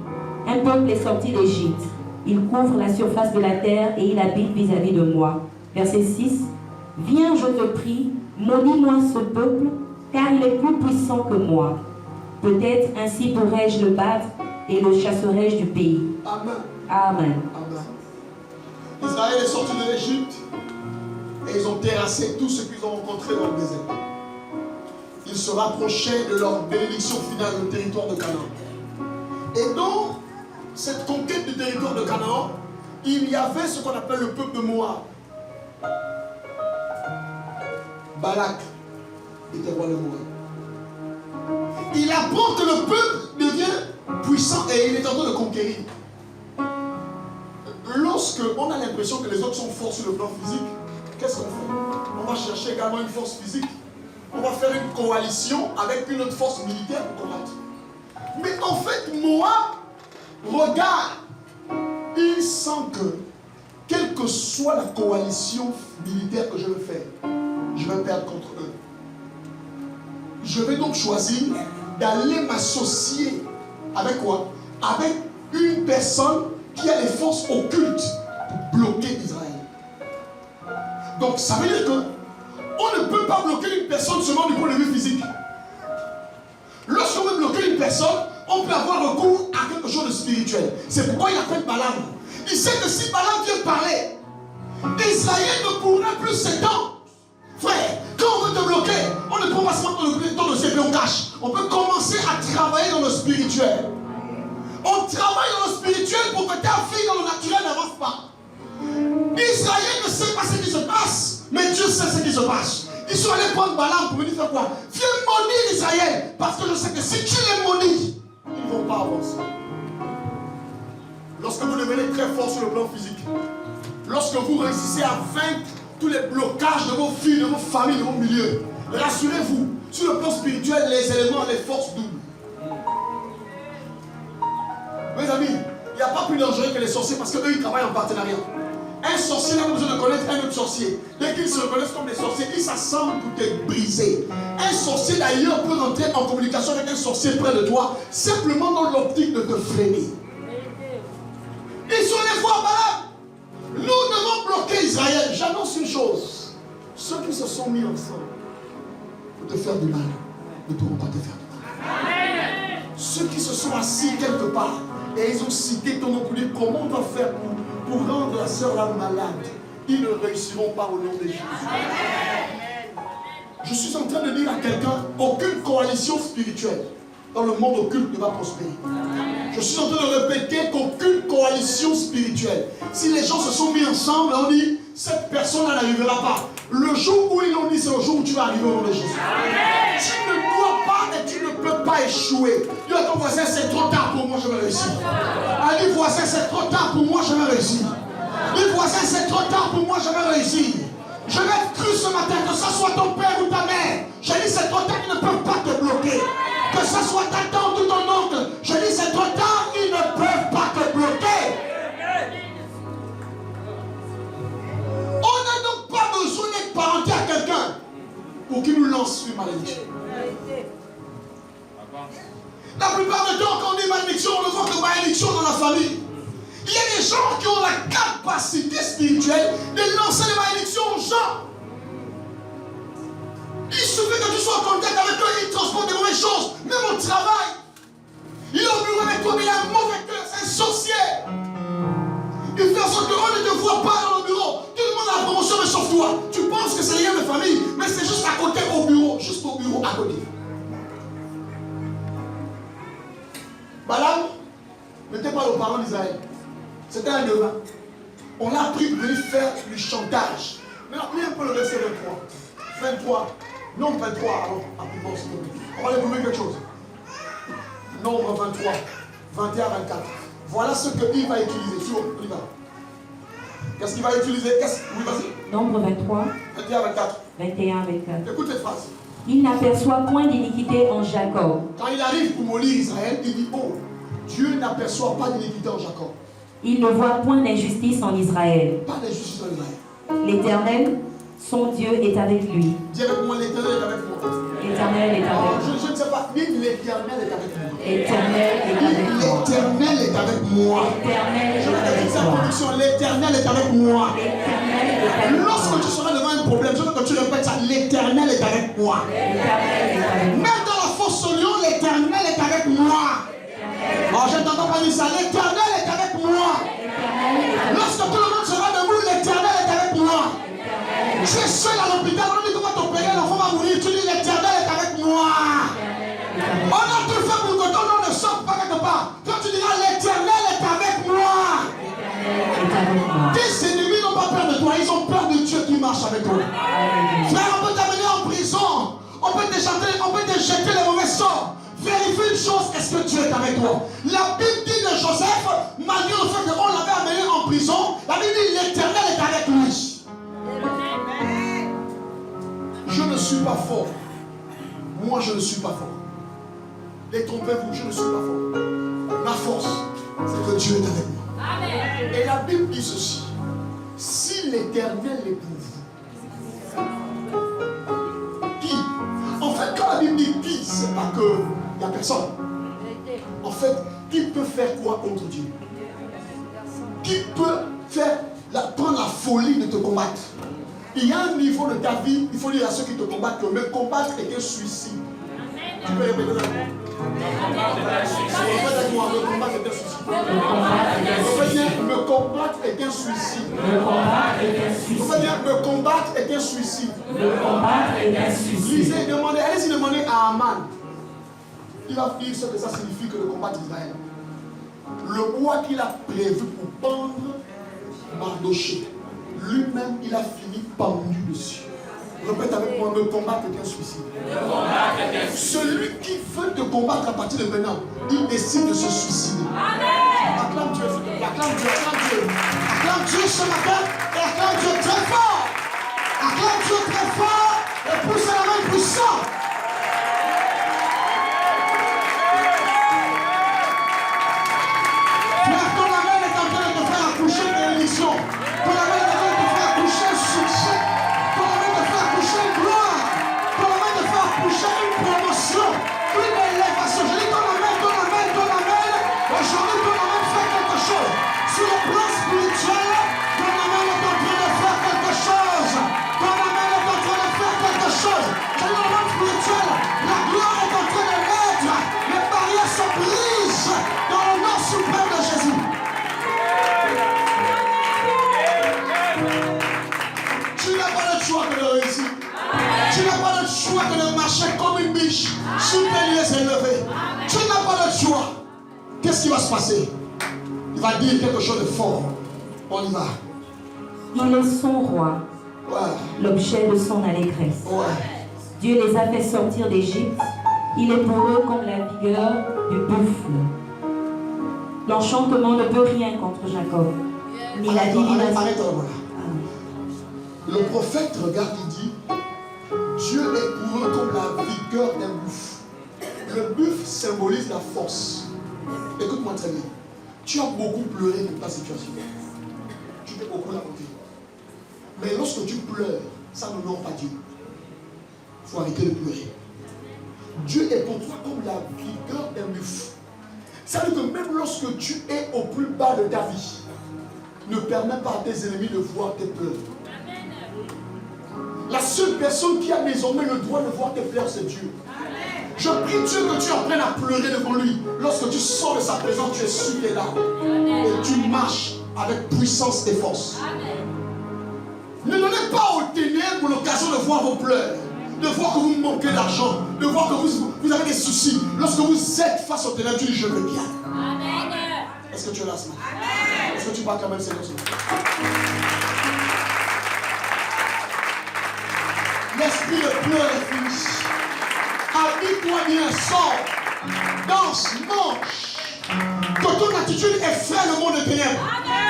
un peuple est sorti d'Égypte. Il couvre la surface de la terre et il habite vis-à-vis de moi. Verset 6. Viens, je te prie, maudis-moi ce peuple, car il est plus puissant que moi. Peut-être ainsi pourrais-je le battre et le chasserai-je du pays. Amen. Amen. Amen. Israël est sorti de l'Égypte et ils ont terrassé tout ce qu'ils ont rencontré dans le désert. Ils se rapprochaient de leur bénédiction finale, le territoire de Canaan. Et dans cette conquête du territoire de Canaan, il y avait ce qu'on appelle le peuple de Moab. Balak était roi de Moab. Il apprend que le peuple devient puissant et il est en train de conquérir. Lorsque on a l'impression que les autres sont forts sur le plan physique, qu'est-ce qu'on fait? On va chercher également une force physique. On va faire une coalition avec une autre force militaire pour combattre. Mais en fait, Moab regarde, il sent que, quelle que soit la coalition militaire que je vais faire, je vais perdre contre eux. Je vais donc choisir d'aller m'associer avec quoi? Avec une personne qui a les forces occultes pour bloquer Israël. Donc ça veut dire que on ne peut pas bloquer une personne seulement du point de vue physique. Lorsqu'on veut bloquer une personne, on peut avoir recours à quelque chose de spirituel. C'est pourquoi il appelle Balaam. Il sait que si Balaam vient parler, Israël ne pourra plus s'étendre. Frère, quand on veut te bloquer, on ne peut pas se mettre dans le ciel et on cache. On peut commencer à travailler dans le spirituel. On travaille dans le spirituel pour que ta fille dans le naturel n'avance pas. Israël ne sait pas ce qui se passe, mais Dieu sait ce qui se passe. Ils sont allés prendre Balaam pour me dire quoi? Viens maudire Israël, parce que je sais que si tu les maudis, ils ne vont pas avancer. Lorsque vous devenez très fort sur le plan physique, lorsque vous réussissez à vaincre tous les blocages de vos filles, de vos familles, de vos milieux, rassurez-vous, sur le plan spirituel, les éléments, les forces doublent. Mes amis, il n'y a pas plus dangereux que les sorciers parce qu'eux, ils travaillent en partenariat. Un sorcier n'a pas besoin de connaître un autre sorcier. Dès qu'ils se reconnaissent comme des sorciers, ils s'assemblent pour te briser. Un sorcier d'ailleurs peut rentrer en communication avec un sorcier près de toi, simplement dans l'optique de te freiner. Ils sont allés voir Balaam. Nous devons bloquer Israël. J'annonce une chose. Ceux qui se sont mis ensemble pour te faire du mal ne pourront pas te faire du mal. Ceux qui se sont assis quelque part et ils ont cité ton nom pour dire comment on va faire pour rendre la sœur là malade, ils ne réussiront pas au nom de Jésus. Je suis en train de dire à quelqu'un, aucune coalition spirituelle dans le monde occulte ne va prospérer. Je suis en train de répéter qu'aucune coalition spirituelle, si les gens se sont mis ensemble, on dit, cette personne n'arrivera pas. Le jour où ils l'ont dit, c'est le jour où tu vas arriver au nom de Jésus. Tu ne dois pas et tu ne peux pas échouer. Dis à ton voisin, c'est trop tard pour moi, je vais réussir. Dis voisin, c'est trop tard pour moi, je vais réussir. Dis voisin, c'est trop tard pour moi, je vais réussir. Je vais être cru ce matin, que ce soit ton père ou ta mère. Je dis c'est trop tard, ils ne peuvent pas te bloquer. Que ce soit ta tante ou ton oncle. Je dis c'est trop tard, ils ne peuvent pas te bloquer. On n'a donc pas besoin d'être parenté à quelqu'un pour qu'il nous lance une malédiction. La plupart du temps, quand on dit malédiction, on ne voit que malédiction dans la famille. Il y a des gens qui ont la capacité spirituelle de lancer des malédictions aux gens. Il suffit que tu sois en contact avec eux, ils transportent des mauvaises choses. Même au travail. Il est au bureau avec toi, mais il a un mauvais cœur, c'est un sorcier. Il fait en sorte qu'on ne te voit pas dans le bureau. Tu demandes la promotion, mais sauf toi. Tu penses que c'est les liens de famille, mais c'est juste à côté au bureau. Juste au bureau à côté. Balaam n'était pas le parent d'Israël. C'était un devin. On l'a pris pour venir faire du chantage. Maintenant, lis un peu le verset 23. 23. Nombre 23. On va aller vous quelque chose. Nombre 23. 21, 24. Voilà ce qu'il va utiliser. Sur, on y va. Qu'est-ce qu'il va utiliser? Oui, vas-y. Nombre 23. 21, 24. 21, 24. Écoute cette phrase. Il n'aperçoit point d'iniquité en Jacob. Quand il arrive pour mollir Israël, il dit, oh, Dieu n'aperçoit pas d'iniquité en Jacob. Il ne voit point d'injustice en Israël. Pas d'injustice en Israël. L'Éternel, son Dieu, est avec lui. Dis avec moi, l'Éternel est avec moi. L'Éternel est avec moi. Je ne sais pas, mais l'Éternel est avec moi. L'Éternel est avec moi. L'Éternel est avec moi. L'Éternel Je est vais avec dire sa moi. conviction, l'Éternel est avec moi. L'Éternel est avec moi. Lorsque tu seras devant un problème, je veux que tu répètes ça, l'Éternel est avec moi. L'Éternel est avec moi. Même dans la fosse au lion, l'Éternel est avec moi. Oh, je n'entends pas dire ça, l'Éternel est avec moi. Lorsque tout le monde sera debout, l'Éternel est avec moi. Tu es seul à l'hôpital, on dit qu'on va t'opérer, l'enfant va mourir, tu dis l'Éternel est avec moi. On a tout fait pour que ton nom ne sorte pas quelque part. Quand tu diras l'Éternel est avec moi. Tes ennemis n'ont pas peur de toi, ils ont peur de Dieu qui marche avec toi. Frère, on peut t'amener en prison, on peut te jeter les mauvais sorts. Vérifie une chose, est-ce que Dieu est avec toi? La Bible dit de Joseph, malgré le fait qu'on l'avait amené en prison, la Bible dit l'Éternel est avec lui. Je ne suis pas fort. Moi, je ne suis pas fort. Détrompez-vous, je ne suis pas fort. Ma force, c'est que Dieu est avec moi. Amen. Et la Bible dit ceci. Si l'Éternel est pour vous, qui? En fait, quand la Bible dit qui, c'est pas que il n'y a personne. En fait, qui peut faire quoi contre Dieu? Qui peut prendre la folie de te combattre? Il y a un niveau de ta vie, il faut dire à ceux qui te combattent que me combattre est un suicide. Tu peux répéter ça? Me combattre est un suicide. Me combattre est un suicide. On va dire me combattre est un suicide. Lisez, demandez, allez-y demander à Aman. Il va dire ce que ça signifie que le combat d'Israël. Le bois qu'il a prévu pour pendre Mardoché, lui-même il a fini pendu dessus. Répète avec moi, me combattre est un suicide. Celui qui veut te combattre à partir de maintenant, il décide de se suicider. Acclame Dieu, acclame Dieu, acclame Dieu. Acclame Dieu ce matin et acclame Dieu très fort. Acclame Dieu très fort et pousse la main puissante. Frère, ton amène est en train de te faire accoucher une bénédiction. Ton amène est en train de te faire accoucher un succès. Ton amène te fait accoucher une gloire. Ton amène te fait accoucher une promotion. Une élévation. Je dis ton amène, ton amène, ton amène. Aujourd'hui, ton amène fait quelque chose. Sur le plan spirituel, ton amène est en train de faire quelque chose. Ton amène est en train de faire quelque chose. Sur le plan spirituel, la gloire est en train de naître. Les barrières sont prises dans le nom suprême de Jésus. Tu n'as pas le choix que de réussir. Tu n'as pas le choix que de marcher comme une biche sur tes lieux élevés. Tu n'as pas le choix. Qu'est-ce qui va se passer? Il va dire quelque chose de fort. On y va. Il est son roi, l'objet de son allégresse. Dieu les a fait sortir d'Égypte. Il est pour eux comme la vigueur du buffle. L'enchantement ne peut rien contre Jacob, ni la divination. Le prophète regarde, il dit, Dieu est pour eux comme la vigueur d'un buffle. Le buffle symbolise la force. Écoute-moi très bien. Tu as beaucoup pleuré pour ta situation. Tu t'es beaucoup lamenté. Mais lorsque tu pleures, ça n'honore pas Dieu. Il faut arrêter de pleurer. Dieu est pour toi comme la vigueur d'un buffle. Ça veut dire que même lorsque tu es au plus bas de ta vie, ne permets pas à tes ennemis de voir tes pleurs. La seule personne qui a désormais le droit de voir tes pleurs, c'est Dieu. Je prie Dieu que tu apprennes à pleurer devant lui. Lorsque tu sors de sa présence, tu es sur tes larmes. Et tu marches avec puissance et force. Ne donnez pas aux ténèbres l'occasion de voir vos pleurs, de voir que vous manquez d'argent, de voir que vous avez des soucis. Lorsque vous êtes face aux ténèbres, tu dis je vais bien. Est-ce que tu es là ce matin? Est-ce que tu parles quand même Seigneur ce matin? L'esprit de pleurs est fini. Habille-toi bien, sors, danse, mange. Que ton attitude effraie le monde des ténèbres.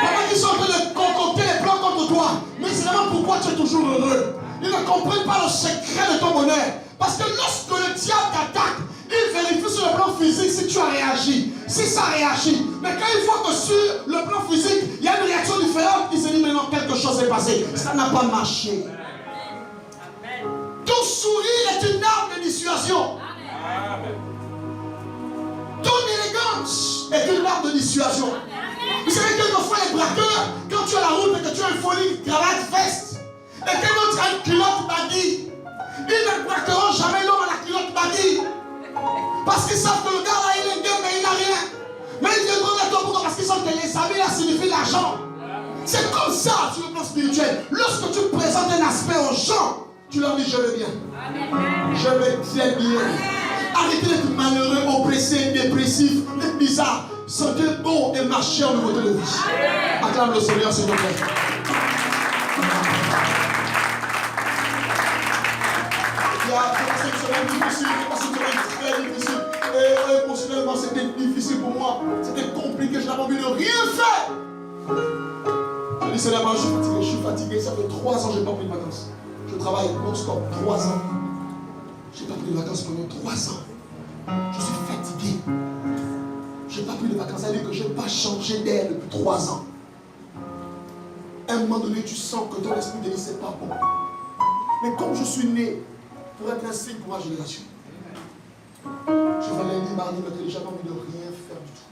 Pendant qu'ils sont en train de concocter les plans contre toi, mais c'est vraiment pourquoi tu es toujours heureux. Ils ne comprennent pas le secret de ton bonheur. Parce que lorsque le diable t'attaque, il vérifie sur le plan plan physique, si tu as réagi, si ça réagit, mais quand il faut que sur le plan physique, il y a une réaction différente, il se dit, mais non, quelque chose est passé. Ça n'a pas marché. Ton sourire est une arme de dissuasion. Ton élégance est une arme de dissuasion. Vous savez que quelquefois les braqueurs, quand tu as la route et que tu as une folie, cravate, veste, et que l'autre a une culotte baggy, ils ne braqueront jamais l'homme à la culotte baggy. Parce qu'ils savent que le gars là, il est gueux, mais il n'a rien. Mais ils viendront vers toi pourquoi? Parce qu'ils savent que les habits là signifient l'argent. C'est comme ça sur le plan spirituel. Lorsque tu présentes un aspect aux gens, tu leur dis je vais bien. Je vais très bien. Arrêtez d'être malheureux, oppressé, dépressif, d'être bizarre. Soyez beau et marchez en nouveauté de vie. Acclame le Seigneur, s'il te plaît. Il y a passé une semaine difficile, très difficile. Et émotionnellement, c'était difficile pour moi. C'était compliqué, je n'avais envie de rien faire. Je dis Seigneur, je suis fatigué. Ça fait 3 ans que je n'ai pas pris de vacances. Je travaille non-stop, 3 ans. Je n'ai pas pris de vacances pendant 3 ans. Je suis fatigué. Je n'ai pas pris de vacances. Ça veut dire que je n'ai pas changé d'air depuis 3 ans. À un moment donné, tu sens que ton esprit te dit c'est pas bon. Mais comme je suis né pour être un signe pour ma génération, je vais lundi, mardi, mercredi, j'avais envie de rien faire du tout.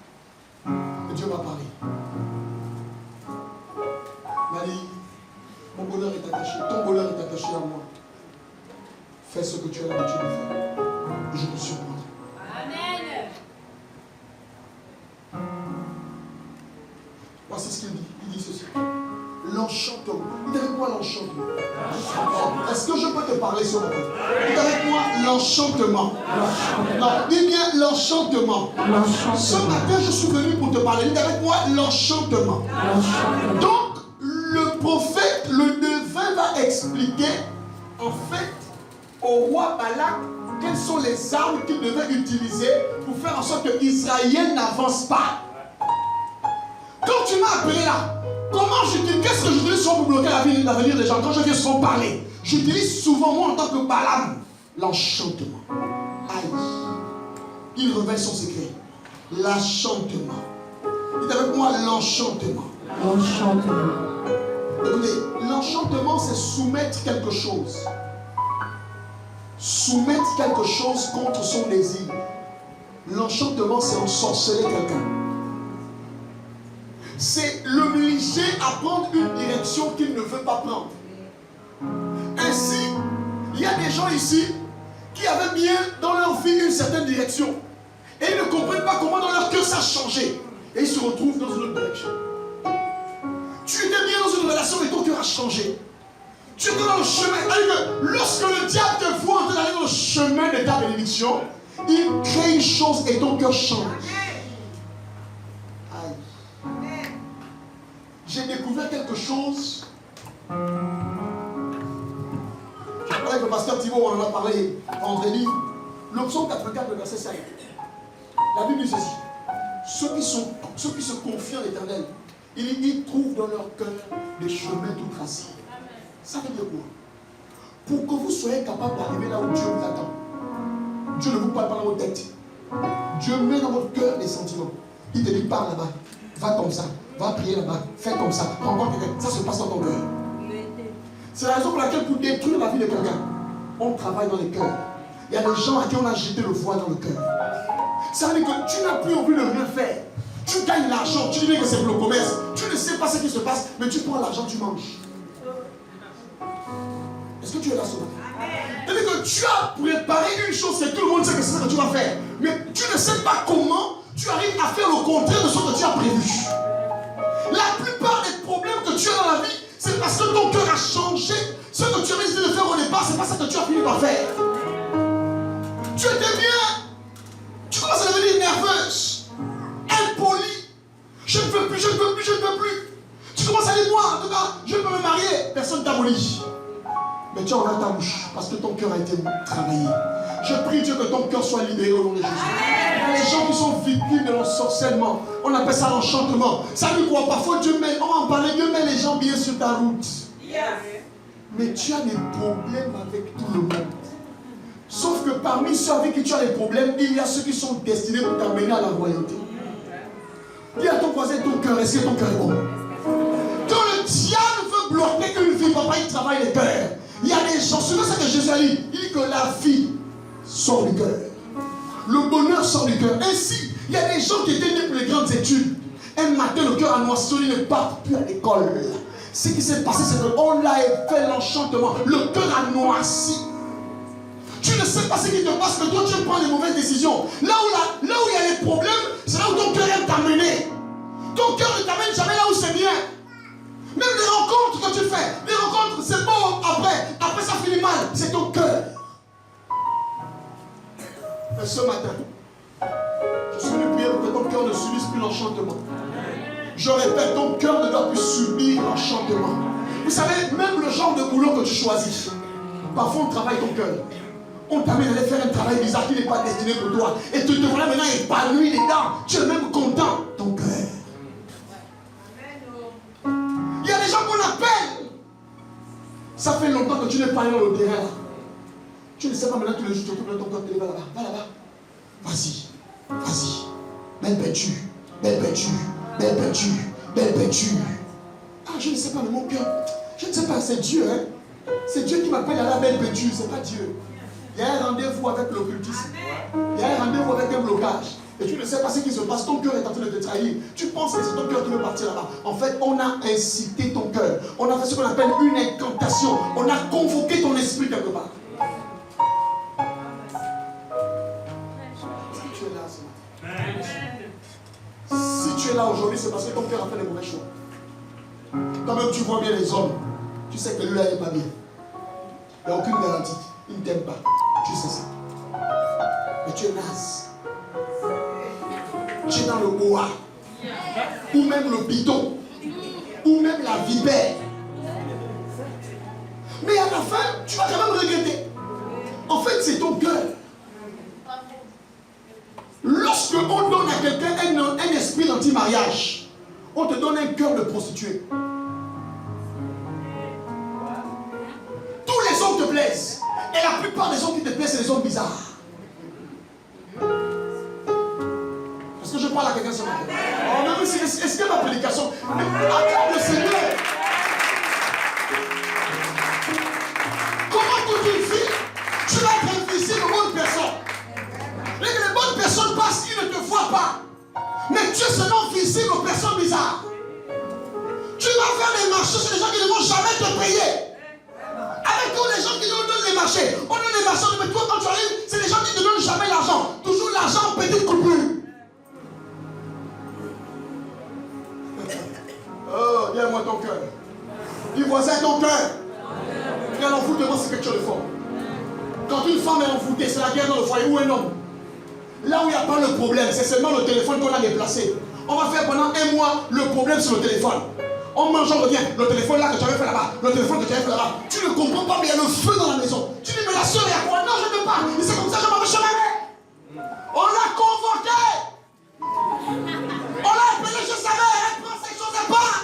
Et Dieu m'a parlé. Il m'a dit, mon bonheur est attaché, ton bonheur est attaché à moi. Fais ce que tu as l'habitude de faire. Je te surprendrai. Amen. Voici ce qu'il dit. Il dit ceci. L'enchantement. Dis avec moi l'enchantement. Est-ce que je peux te parler sur le point? Dis avec moi l'enchantement. Non, dis bien l'enchantement. Ce matin, je suis venu pour te parler. Dis avec moi l'enchantement. Donc, le prophète, le devin va expliquer en fait au roi Balak quelles sont les armes qu'il devait utiliser pour faire en sorte que Israël n'avance pas. Quand tu m'as appelé là, qu'est-ce que j'utilise souvent pour bloquer l'avenir des gens? Quand je viens souvent parler, j'utilise souvent moi en tant que Balaam l'enchantement. Aïe. Il révèle son secret. L'enchantement. Dites avec moi l'enchantement. L'enchantement. Écoutez, l'enchantement c'est soumettre quelque chose. Soumettre quelque chose contre son désir. L'enchantement c'est ensorceler quelqu'un. C'est l'obliger à prendre une direction qu'il ne veut pas prendre. Ainsi, il y a des gens ici qui avaient bien dans leur vie une certaine direction. Et ils ne comprennent pas comment dans leur cœur ça a changé. Et ils se retrouvent dans une autre direction. Tu étais bien dans une relation et ton cœur a changé. Tu étais dans le chemin. Lorsque le diable te voit en train d'aller dans le chemin de ta bénédiction, il crée une chose et ton cœur change. J'ai découvert quelque chose. Je parlais avec le pasteur Thibault, on en a parlé vendredi. Le psaume 84, le verset 5. La Bible dit ceci. Ceux qui se confient en l'Éternel, ils trouvent dans leur cœur des chemins tout tracés. Ça veut dire quoi? Pour que vous soyez capable d'arriver là où Dieu vous attend. Dieu ne vous parle pas dans votre tête. Dieu met dans votre cœur des sentiments. Il te dit, pars là-bas, va comme ça. Va prier là-bas, fais comme ça, rencontre quelqu'un, ça se passe dans ton cœur. C'est la raison pour laquelle pour détruire la vie de quelqu'un, on travaille dans les cœurs. Il y a des gens à qui on a jeté le voile dans le cœur. Ça veut dire que tu n'as plus envie de rien faire. Tu gagnes l'argent, tu dis que c'est pour le commerce, tu ne sais pas ce qui se passe, mais tu prends l'argent, tu manges. Est-ce que tu es là ce matin? C'est-à-dire que tu as préparé une chose que tout le monde sait que c'est ce que tu vas faire, mais tu ne sais pas comment tu arrives à faire le contraire de ce que tu as prévu. La plupart des problèmes que tu as dans la vie, c'est parce que ton cœur a changé. Ce que tu avais décidé de faire au départ, c'est pas ça que tu as fini par faire. Tu étais bien. Tu commences à devenir nerveuse, impolie. Je ne veux plus, je ne veux plus, je ne veux plus. Tu commences à dire, moi, en tout cas, je ne peux me marier. Personne ne t'abolit. Mais tu en as ta bouche parce que ton cœur a été travaillé. Je prie Dieu que ton cœur soit libéré au nom de Jésus. Les gens qui sont victimes de l'ensorcellement, on appelle ça l'enchantement. Ça veut dire quoi? Parfois Dieu met, on va en parler, Dieu met les gens bien sur ta route. Mais tu as des problèmes avec tout le monde. Sauf que parmi ceux avec qui tu as des problèmes, il y a ceux qui sont destinés pour t'amener à la royauté. Dis à ton voisin, ton cœur, est-ce que ton cœur est bon? Quand le diable veut bloquer une vie, papa, il travaille le cœur. Il y a des gens, c'est ça que Jésus a dit. Il dit que la vie sort du cœur. Le bonheur sort du cœur. Ainsi, il y a des gens qui étaient nés pour les grandes études. Un matin, le cœur a noirci, ils ne partent plus à l'école. Ce qui s'est passé, c'est qu'on l'a fait l'enchantement. Le cœur a noirci. Tu ne sais pas ce qui te passe, que toi tu prends les mauvaises décisions. Là où il y a les problèmes, c'est là où ton cœur aime t'amener. Ton cœur ne t'amène jamais là où c'est bien. Même les rencontres que tu fais, les rencontres c'est bon après ça finit mal, c'est ton cœur. Mais ce matin, je suis venu prier pour que ton cœur ne subisse plus l'enchantement. Je répète, ton cœur ne doit plus subir l'enchantement. Vous savez, même le genre de boulot que tu choisis, parfois on travaille ton cœur. On t'amène à aller faire un travail bizarre qui n'est pas destiné pour toi. Et tu te voilà maintenant épanoui dedans. Tu es même content. Ton cœur. Il y a des gens qu'on appelle. Ça fait longtemps que tu n'es pas allé dans le terrain là. Tu ne sais pas maintenant tous les jours, tu occupes de ton cœur, tu vas là-bas. Va là-bas. Vas-y. Vas-y. Belle peinture. Belle peinture. Belle peinture. Belle peinture. Ah, je ne sais pas, mais mon cœur. Je ne sais pas, c'est Dieu, hein. C'est Dieu qui m'appelle à la belle peinture, c'est pas Dieu. Il y a un rendez-vous avec l'occultisme. Il y a un rendez-vous avec un blocage. Et tu ne sais pas ce qui se passe. Ton cœur est en train de te trahir. Tu penses que c'est ton cœur qui veut partir là-bas. En fait, on a incité ton cœur. On a fait ce qu'on appelle une incantation. On a convoqué ton esprit quelque part. Si tu es là ce matin. Si tu es là aujourd'hui, c'est parce que ton cœur a fait les mauvais choix. Quand même tu vois bien les hommes, tu sais que lui là n'est pas bien. Il n'y a aucune garantie. Il ne t'aime pas. Tu sais ça. Mais tu es naze. Tu es dans le bois. Ou même le bidon. Ou même la vipère. Mais à la fin, tu vas quand même regretter. En fait, c'est ton cœur. Lorsque on donne à quelqu'un un esprit d'anti-mariage, on te donne un cœur de prostituée. Tous les hommes te plaisent. Et la plupart des hommes qui te plaisent, c'est des hommes bizarres. Est-ce que je parle à quelqu'un ce matin? Oh, mais est-ce qu'il y a ma prédication? Mais acclame le Seigneur. Comment toute une fille, tu vas être invisible aux bonnes personnes. Et que les bonnes personnes passent, ils ne te voient pas. Mais tu es seulement visible aux personnes bizarres. Tu vas faire des marchés sur les gens qui ne vont jamais te payer. Avec tous les gens qui nous donnent les marchés. On donne les marchés, mais toi quand tu arrives, c'est les gens qui ne te donnent jamais l'argent. Toujours l'argent en petite coupure. Oh, viens-moi ton cœur. Dis voisin ton cœur. Quand l'envoûtement, c'est quelque chose de fort. Quand une femme est envoûtée, c'est la guerre dans le foyer ou un homme. Là où il n'y a pas le problème, c'est seulement le téléphone qu'on a déplacé. On va faire pendant un mois le problème sur le téléphone. On mange, on revient. Le téléphone là que tu avais fait là-bas. Le téléphone que tu avais fait là-bas. Tu ne comprends pas, mais il y a le feu dans la maison. Tu dis, mais la soeur, il y a quoi? Non, je ne veux pas. Et c'est comme ça que je m'en vais chemin. On l'a convoqué. On l'a appelé chez sa mère. Elle prend ces choses à part.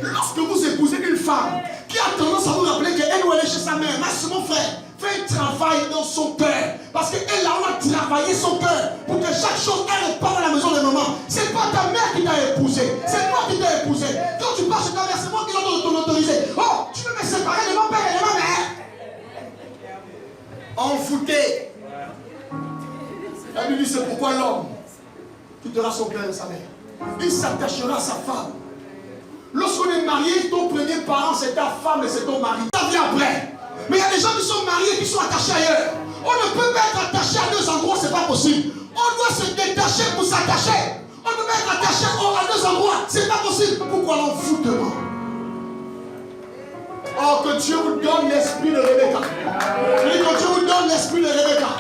Lorsque vous épousez une femme qui a tendance à vous rappeler qu'elle doit aller chez sa mère, c'est mon frère, fait un travail dans son cœur. Parce qu'elle a travaillé son cœur pour que chaque chose elle repart dans la maison de maman. C'est pas ta mère qui t'a épousé, c'est toi qui t'as épousé. Quand tu pars chez ta mère, c'est moi qui dois t'en autoriser. Oh, tu veux me séparer de mon père et de ma mère? Envoûté. La Bible dit c'est pourquoi l'homme quittera son père et sa mère. Il s'attachera à sa femme. Lorsqu'on est marié, ton premier parent c'est ta femme et c'est ton mari. Ça vient après. Mais il y a des gens qui sont mariés et qui sont attachés ailleurs. On ne peut pas être attaché à deux endroits, c'est pas possible. On doit se détacher pour s'attacher. On ne peut pas être attaché à deux endroits, c'est pas possible. Pourquoi l'envoûtement? Oh, que Dieu vous donne l'esprit de Rebecca. Je dis que Dieu vous donne l'esprit de Rebecca.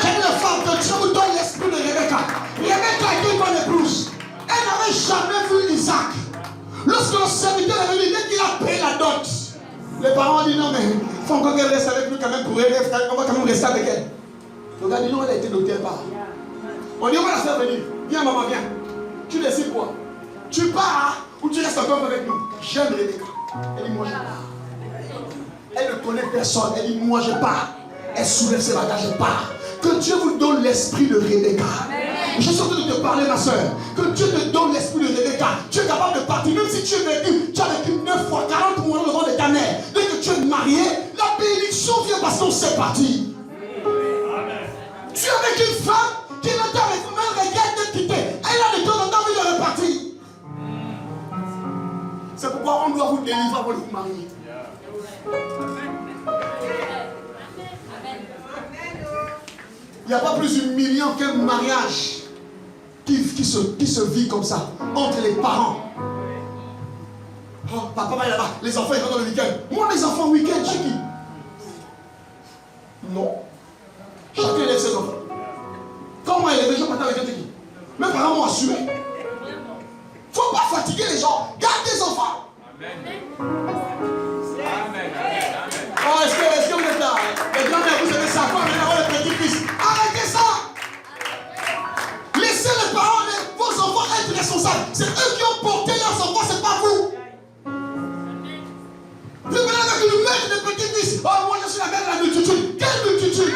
J'ai dit les femmes, que Dieu vous donne l'esprit de Rebecca. Rebecca était une bonne épouse. Elle n'avait jamais vu Isaac. Lorsque le serviteur est venu, dès qu'il a payé la dot, les parents ont dit non, mais il faut encore qu'elle reste avec nous quand même pour elle. On va quand même rester avec elle. Le gars dit non, elle a été notée par. On dit on va la faire venir. Viens maman, viens. Tu décides quoi? Tu pars ou tu restes encore avec nous? J'aime Rebecca. Elle dit moi je pars. Elle ne connaît personne. Elle dit, moi je pars. Elle soulève ses bagages et part. Que Dieu vous donne l'esprit de Rebecca. Je suis en train de te parler, ma soeur. Que Dieu te donne l'esprit de Rebecca. Tu es capable de partir. Même si tu as vécu 9 fois, 40 mois devant de ta mère. Dès que tu es marié, la bénédiction vient parce qu'on sait partir. Tu es avec une femme qui n'entend avec vous-même regrette de quitter. Elle a de temps en temps envie de repartir. C'est pourquoi on doit vous délivrer avant de vous marier. Il n'y a pas plus humiliant qu'un mariage qui se vit comme ça, entre les parents. Oh, papa va là-bas, les enfants ils vont dans le week-end. Moi, les enfants, week-end, chez qui? Non. Chacun élève ses enfants. Quand moi, élevé, je partais avec un qui? Mes parents m'ont assuré. Il ne faut pas fatiguer les gens. Garde tes enfants. Amen. Oh, est-ce que vous êtes là? Les grands-mères, vous aimez ça. Vous allez avoir le petit-fils. Arrêtez ça. Laissez les parents, vos enfants être responsables. C'est eux qui ont porté leurs enfants, c'est pas vous. Vous venez avec le maître des petits-fils. Oh, moi je suis la mère de la multitude. Quelle multitude?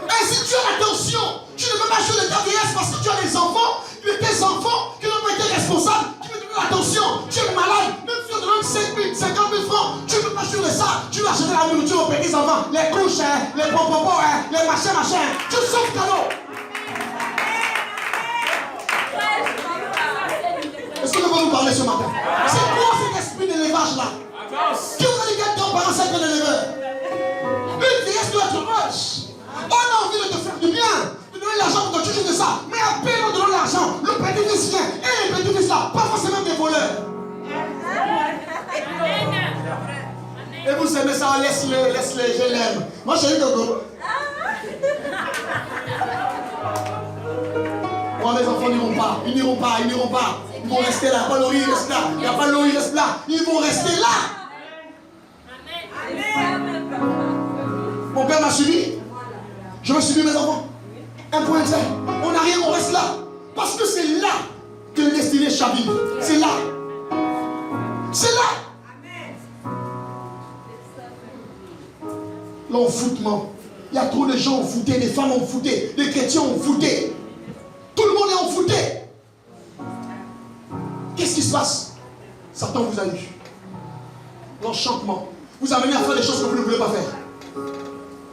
Et si tu as l'attention, tu ne peux pas jouer de ta vieillesse parce que tu as des enfants, tes enfants qui n'ont pas été responsables, qui ne te donnent l'attention. Tu es malade, même si on te donne 5 000, 50 000 francs, tu ne peux pas jouer de ça. Tu vas acheter la nourriture aux petits enfants, les couches, les popopos, les machins. Tu sauves cadeau. Est-ce que nous allons nous parler ce matin? C'est quoi cet esprit d'élevage là? Qui vous a dit qu'un grand-parent c'est un éleveur? Une vieillesse doit être moche. On a envie de te faire du bien, de donner l'argent pour que tu joues de ça. Mais à peine on te donne l'argent, le petit-fils vient. Et les petits-fils là, pas forcément des voleurs. Et vous aimez ça, laisse-les, je l'aime. Moi j'ai eu Gogo. Moi mes enfants n'iront pas, ils n'iront pas. Ils vont rester là. Il n'y a pas l'eau, il reste là. Il n'y a pas l'eau, il reste là. Ils vont rester là. Mon père m'a suivi. Je me suis mis mes enfants. Un point fait. On n'a rien, on reste là. Parce que c'est là que le destiné chavive. C'est là. C'est là. L'enfoutement. Il y a trop de gens enfoutés, des femmes enfoutées, des chrétiens enfoutés. Tout le monde est enfouté. Qu'est-ce qui se passe? Satan vous a eu. L'enchantement. Vous amenez à faire des choses que vous ne voulez pas faire.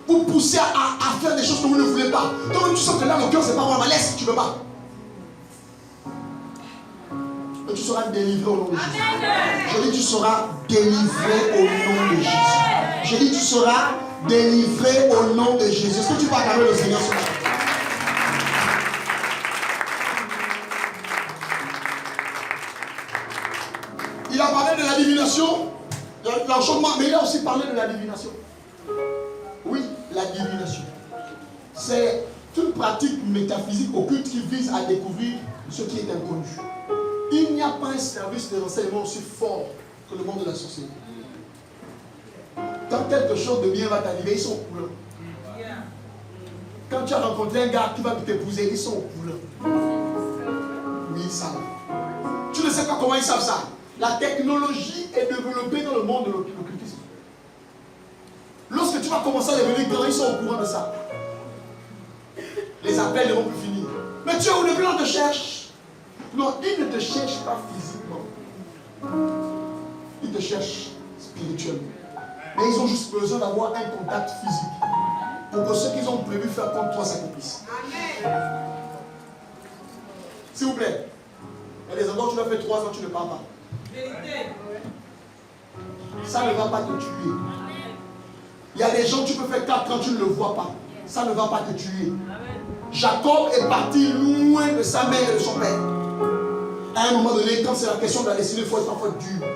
Vous poussez à faire des choses que vous ne voulez pas. Donc tu sens que là, le cœur, c'est pas moi, laisse, tu ne veux pas. Mais tu seras délivré au nom de Jésus. Je dis, tu seras délivré au nom de Jésus. Je dis, tu seras délivré au nom de Jésus. Est-ce que tu peux acclamer le Seigneur ce matin? Il a parlé de la divination, de l'enchantement, mais il a aussi parlé de la divination. Oui, la divination. C'est une pratique métaphysique occulte qui vise à découvrir ce qui est inconnu. Il n'y a pas un service de renseignement aussi fort que le monde de la sorcellerie. Quand quelque chose de bien va t'arriver, ils sont au courant. Quand tu as rencontré un gars qui va t'épouser, ils sont au courant. Oui, ils savent. Tu ne sais pas comment ils savent ça. La technologie est développée dans le monde de l'occultisme. Lorsque tu vas commencer à devenir grand, ils sont au courant de ça. Les appels ne vont plus finir. Mais tu es où depuis on te cherche? Non, ils ne te cherchent pas physiquement. Ils te cherchent spirituellement. Mais ils ont juste besoin d'avoir un contact physique pour que ce qu'ils ont prévu faire contre toi s'accomplisse. S'il vous plaît. Il y a des endroits où tu as fait 3 ans, tu ne pars pas. Ça ne va pas te tuer. Il y a des gens, tu peux faire 4 ans, tu ne le vois pas. Ça ne va pas te tuer. Jacob est parti loin de sa mère et de son père. À un moment donné, quand c'est la question de la destinée, il faut être parfois dur.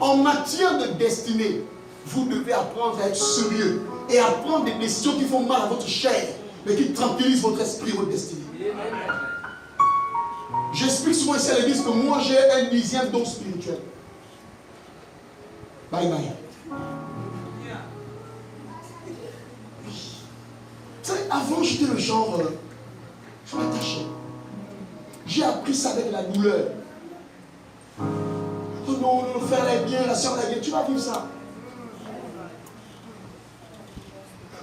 En matière de destinée, vous devez apprendre à être sérieux et à prendre des décisions qui font mal à votre chair, mais qui tranquillisent votre esprit et votre destinée. J'explique souvent ici à l'église que moi j'ai un 10e don spirituel. Bye bye. Tu sais, avant j'étais le genre, je m'attachais. J'ai appris ça avec la douleur. nos frères les biens, la soeur les biens. Tu vas vivre ça.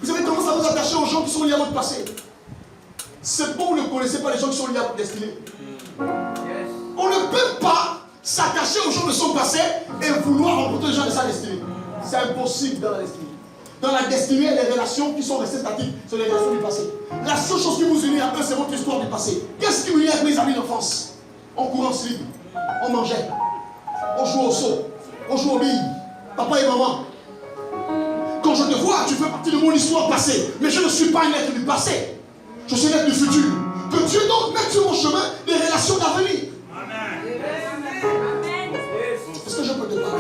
Vous avez tendance à vous attacher aux gens qui sont liés à votre passé. C'est bon, vous ne connaissez pas les gens qui sont liés à votre destinée. On ne peut pas s'attacher aux gens de son passé et vouloir rencontrer les gens de sa destinée. C'est impossible dans la destinée. Dans la destinée, les relations qui sont restées statiques sont les relations du passé. La seule chose qui vous unit à eux, c'est votre histoire du passé. Qu'est-ce qui m'unit avec mes amis d'enfance? On courait en slip, on mangeait, on jouait au saut, on jouait aux billes, papa et maman. Quand je te vois, tu fais partie de mon histoire passée. Mais je ne suis pas un être du passé. Je suis un être du futur. Que Dieu donc mette sur mon chemin des relations d'avenir. Est-ce que je peux te parler?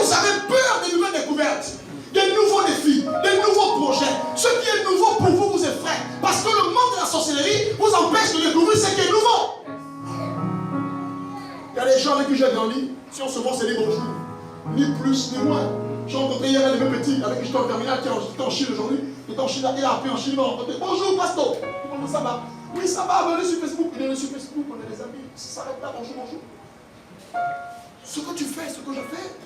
Vous avez peur des nouvelles découvertes, des nouveaux défis, des nouveaux projets. Ce qui est nouveau pour vous vous effraie. Parce que le monde de la sorcellerie vous empêche de découvrir ce qui est nouveau. Il y a des gens avec qui j'ai grandi. Si on se voit, c'est des bonjours. Ni plus ni moins. J'ai rencontré hier un de mes petits avec qui j'étais en terminale, qui est en Chine aujourd'hui. Il est en Chine, il a appris en Chine, il m'a rencontré. Bonjour, pasteur. Comment ça va? Oui, ça va, venez sur Facebook. Il est sur Facebook, on est des amis. Ça s'arrête là, bonjour, bonjour. Ce que tu fais, ce que je fais,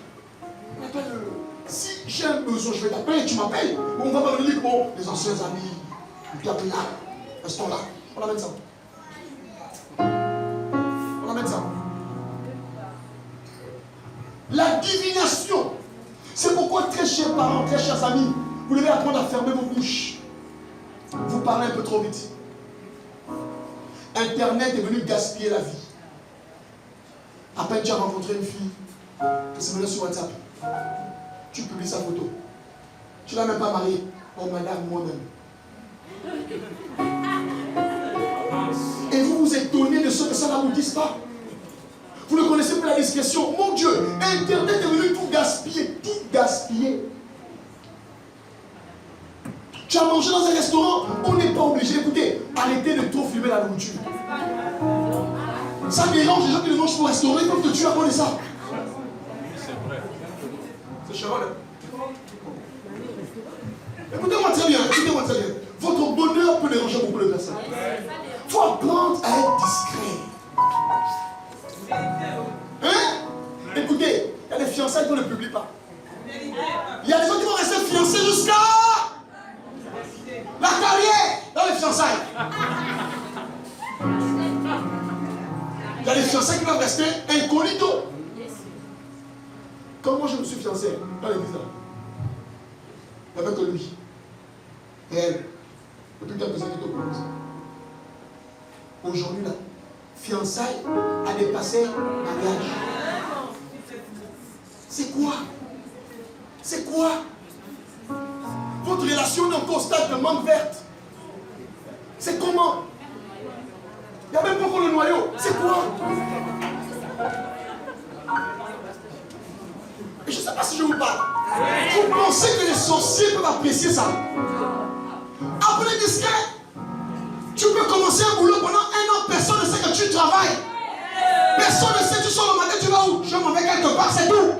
on appelle si j'ai un besoin, je vais t'appeler, tu m'appelles. On va pas me dire, bon, les anciens amis, le terminal, restons là. On amène ça. On amène ça. La divination. C'est pourquoi, très chers parents, très chers amis, vous devez apprendre à fermer vos bouches. Vous parlez un peu trop vite. Internet est venu gaspiller la vie. À peine tu as rencontré une fille qui se met sur WhatsApp. Tu publies sa photo. Tu ne l'as même pas mariée. Oh madame, moi-même. Et vous vous étonnez de ce que ça n'aboutisse pas. Vous ne connaissez pas la discrétion. Mon Dieu, Internet est venu tout gaspiller. Tout gaspiller. Tu as mangé dans un restaurant, on n'est pas obligé. Écoutez, arrêtez de trop filmer la nourriture. Ça dérange les gens qui ne mangent pas au restaurant, ils peuvent te tuer à cause de ça. C'est vrai. C'est Charles. Écoutez-moi très bien, écoutez-moi très bien. Votre bonheur peut déranger beaucoup de personnes. Il faut apprendre à être discret. Hein? Écoutez, il y a des fiançailles qu'on ne publie pas. Il y a des gens qui vont rester fiancés jusqu'à la carrière dans les fiançailles. Il y a des fiançailles qui doivent rester incognito. Quand moi je me suis fiancé dans l'église là, il n'y avait que lui. Et elle. Depuis quelques années qui t'opposent. Aujourd'hui là, fiançailles a dépassé mariage. C'est quoi? C'est quoi? Votre relation est en constat de manque verte. C'est comment? Il n'y a même pas encore le noyau. C'est quoi? Et je ne sais pas si je vous parle. Vous pensez que les sorciers peuvent apprécier ça? Appelez discret. Tu peux commencer un boulot pendant 1 an, personne ne sait que tu travailles. Personne ne sait, tu sors le matin, tu vas où? Je m'en vais quelque part, c'est tout.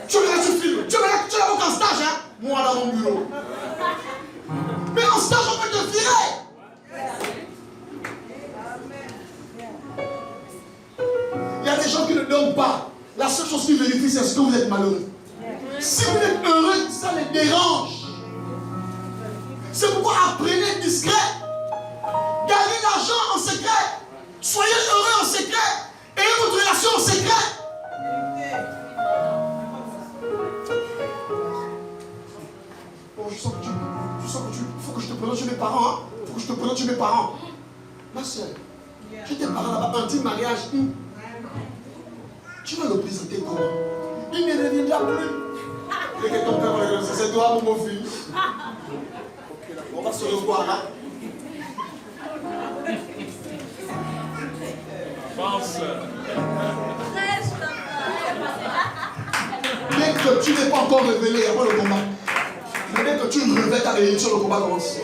Tu verras, tu filmes. Tu verras que tu n'as aucun stage, hein? Moi dans mon bureau. Mais en stage, on peut te virer. Il y a des gens qui ne dorment pas. La seule chose qu'ils vérifient, c'est est-ce que vous êtes malheureux. Si vous êtes heureux, ça les dérange. C'est pourquoi apprenez discret. Gagnez l'argent en secret. Soyez heureux en secret. Ayez votre relation en secret. Oh, je sens que il faut que je te présente chez mes parents. Hein? Il faut que je te présente chez mes parents. Ma soeur, j'ai tes parents là-bas, un petit mariage. Tu vas le présenter comment? Il ne reviendra plus. Et que ton père va le c'est toi, mon beau-fils. Ok, d'accord, on va se revoir là. Pense. Dès que tu n'es pas encore révélé avant le combat, mais dès que tu révèles ta bénédiction, le combat commence.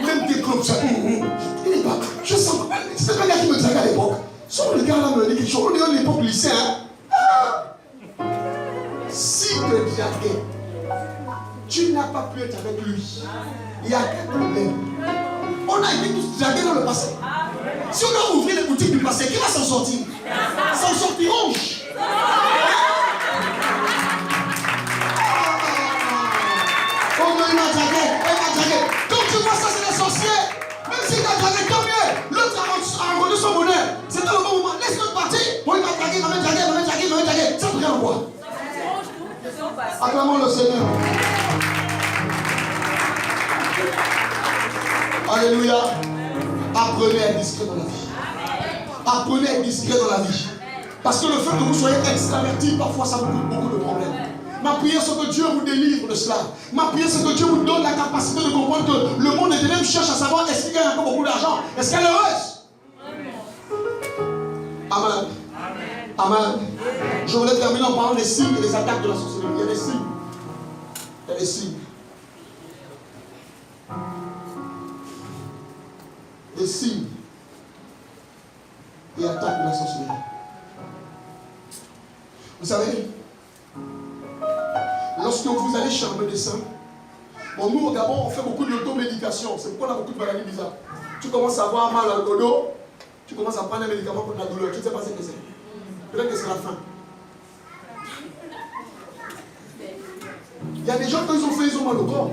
Même tes clubs, ça. Il n'est pas. Je sens. C'est un gars qui me draguait à l'époque. Son le gars là me dit quelque chose. On est à l'époque lycée, hein. Si te draguais, tu n'as pas pu être avec lui. Il y a quel problème? On a été tous dragués dans le passé. Si on doit ouvrir les boutiques du passé, qui va s'en sortir? S'en sortiront. Même s'il t'a dragué, tant mieux. L'autre a rencontré son bonheur. C'est dans le bon moment. Laisse l'autre partir. Bon, il m'a dragué, il m'a dragué. Ça te regarde quoi? Acclamons le Seigneur. Alléluia. Apprenez à être discret dans la vie. Apprenez à être discret dans la vie. Parce que le fait que vous soyez extraverti, parfois ça vous coûte beaucoup de problèmes. Ma prière, c'est que Dieu vous délivre de cela. Ma prière, c'est que Dieu vous donne la capacité de comprendre que le monde des ténèbres cherche à savoir est-ce qu'il gagne encore beaucoup d'argent. Est-ce qu'elle est heureuse? Amen. Amen. Je voulais terminer en parlant des signes et des attaques de la sorcellerie. Il y a des signes. Il y a des signes. Des signes et attaques de la sorcellerie. Vous savez, lorsque vous allez chez un médecin, bon, nous, d'abord, on fait beaucoup d'automédication. C'est pourquoi on a beaucoup de maladies bizarres. Tu commences à avoir mal au dos, tu commences à prendre un médicament contre la douleur. Tu ne sais pas ce que c'est. Peut-être que c'est la faim. Il y a des gens, quand ils ont faim, ils ont mal au corps.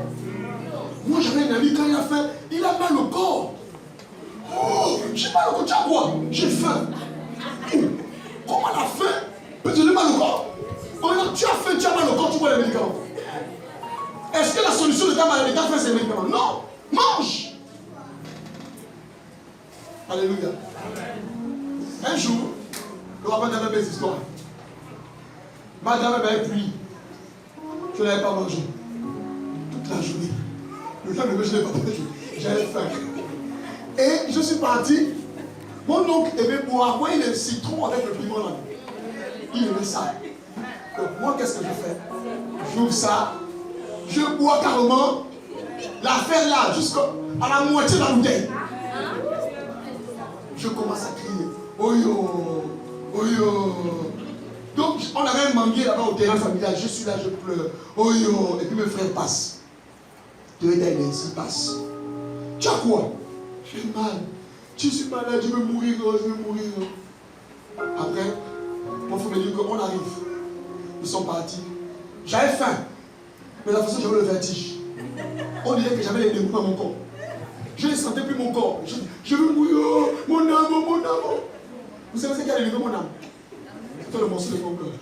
Moi, j'avais un ami, quand il a faim, il a mal au corps. Oh, j'ai mal au corps. Tu as quoi? J'ai faim. Oh, comment la faim peut te donner mal au corps? Oh, tu as faim, tu as mal au corps, tu bois les médicaments. Est-ce que la solution de ta maladie, ta faim, c'est les médicaments? Non. Mange. Alléluia. Un jour, je vais raconter mes histoires. Madame avait pris. Je n'avais pas mangé. Toute la journée. Le lendemain, je n'avais pas mangé. J'avais faim. Et je suis parti. Mon oncle aimait boire. Moi, il a le citron avec le piment là. Il aimait ça. Donc, moi, qu'est-ce que je fais? J'ouvre ça. Je bois carrément. L'affaire là, jusqu'à la moitié de la bouteille. Je commence à crier. Oyo, oyo. Donc, on avait un manguier là-bas au terrain familial. Je suis là, je pleure. Oyo. Et puis mes frères passent. Tu es d'ailleurs, ils passent. Tu as quoi? J'ai mal. Je suis malade, je vais mourir, je vais mourir. Après, mon frère me dit qu'on arrive. Ils sont partis. J'avais faim. Mais la façon dont j'avais le vertige. On dirait que j'avais les dégoûts dans mon corps. Je ne sentais plus mon corps. Je veux mourir. Oh, mon âme, mon âme. Vous savez ce qui a élevé mon âme? C'était le morceau de pain au beurre.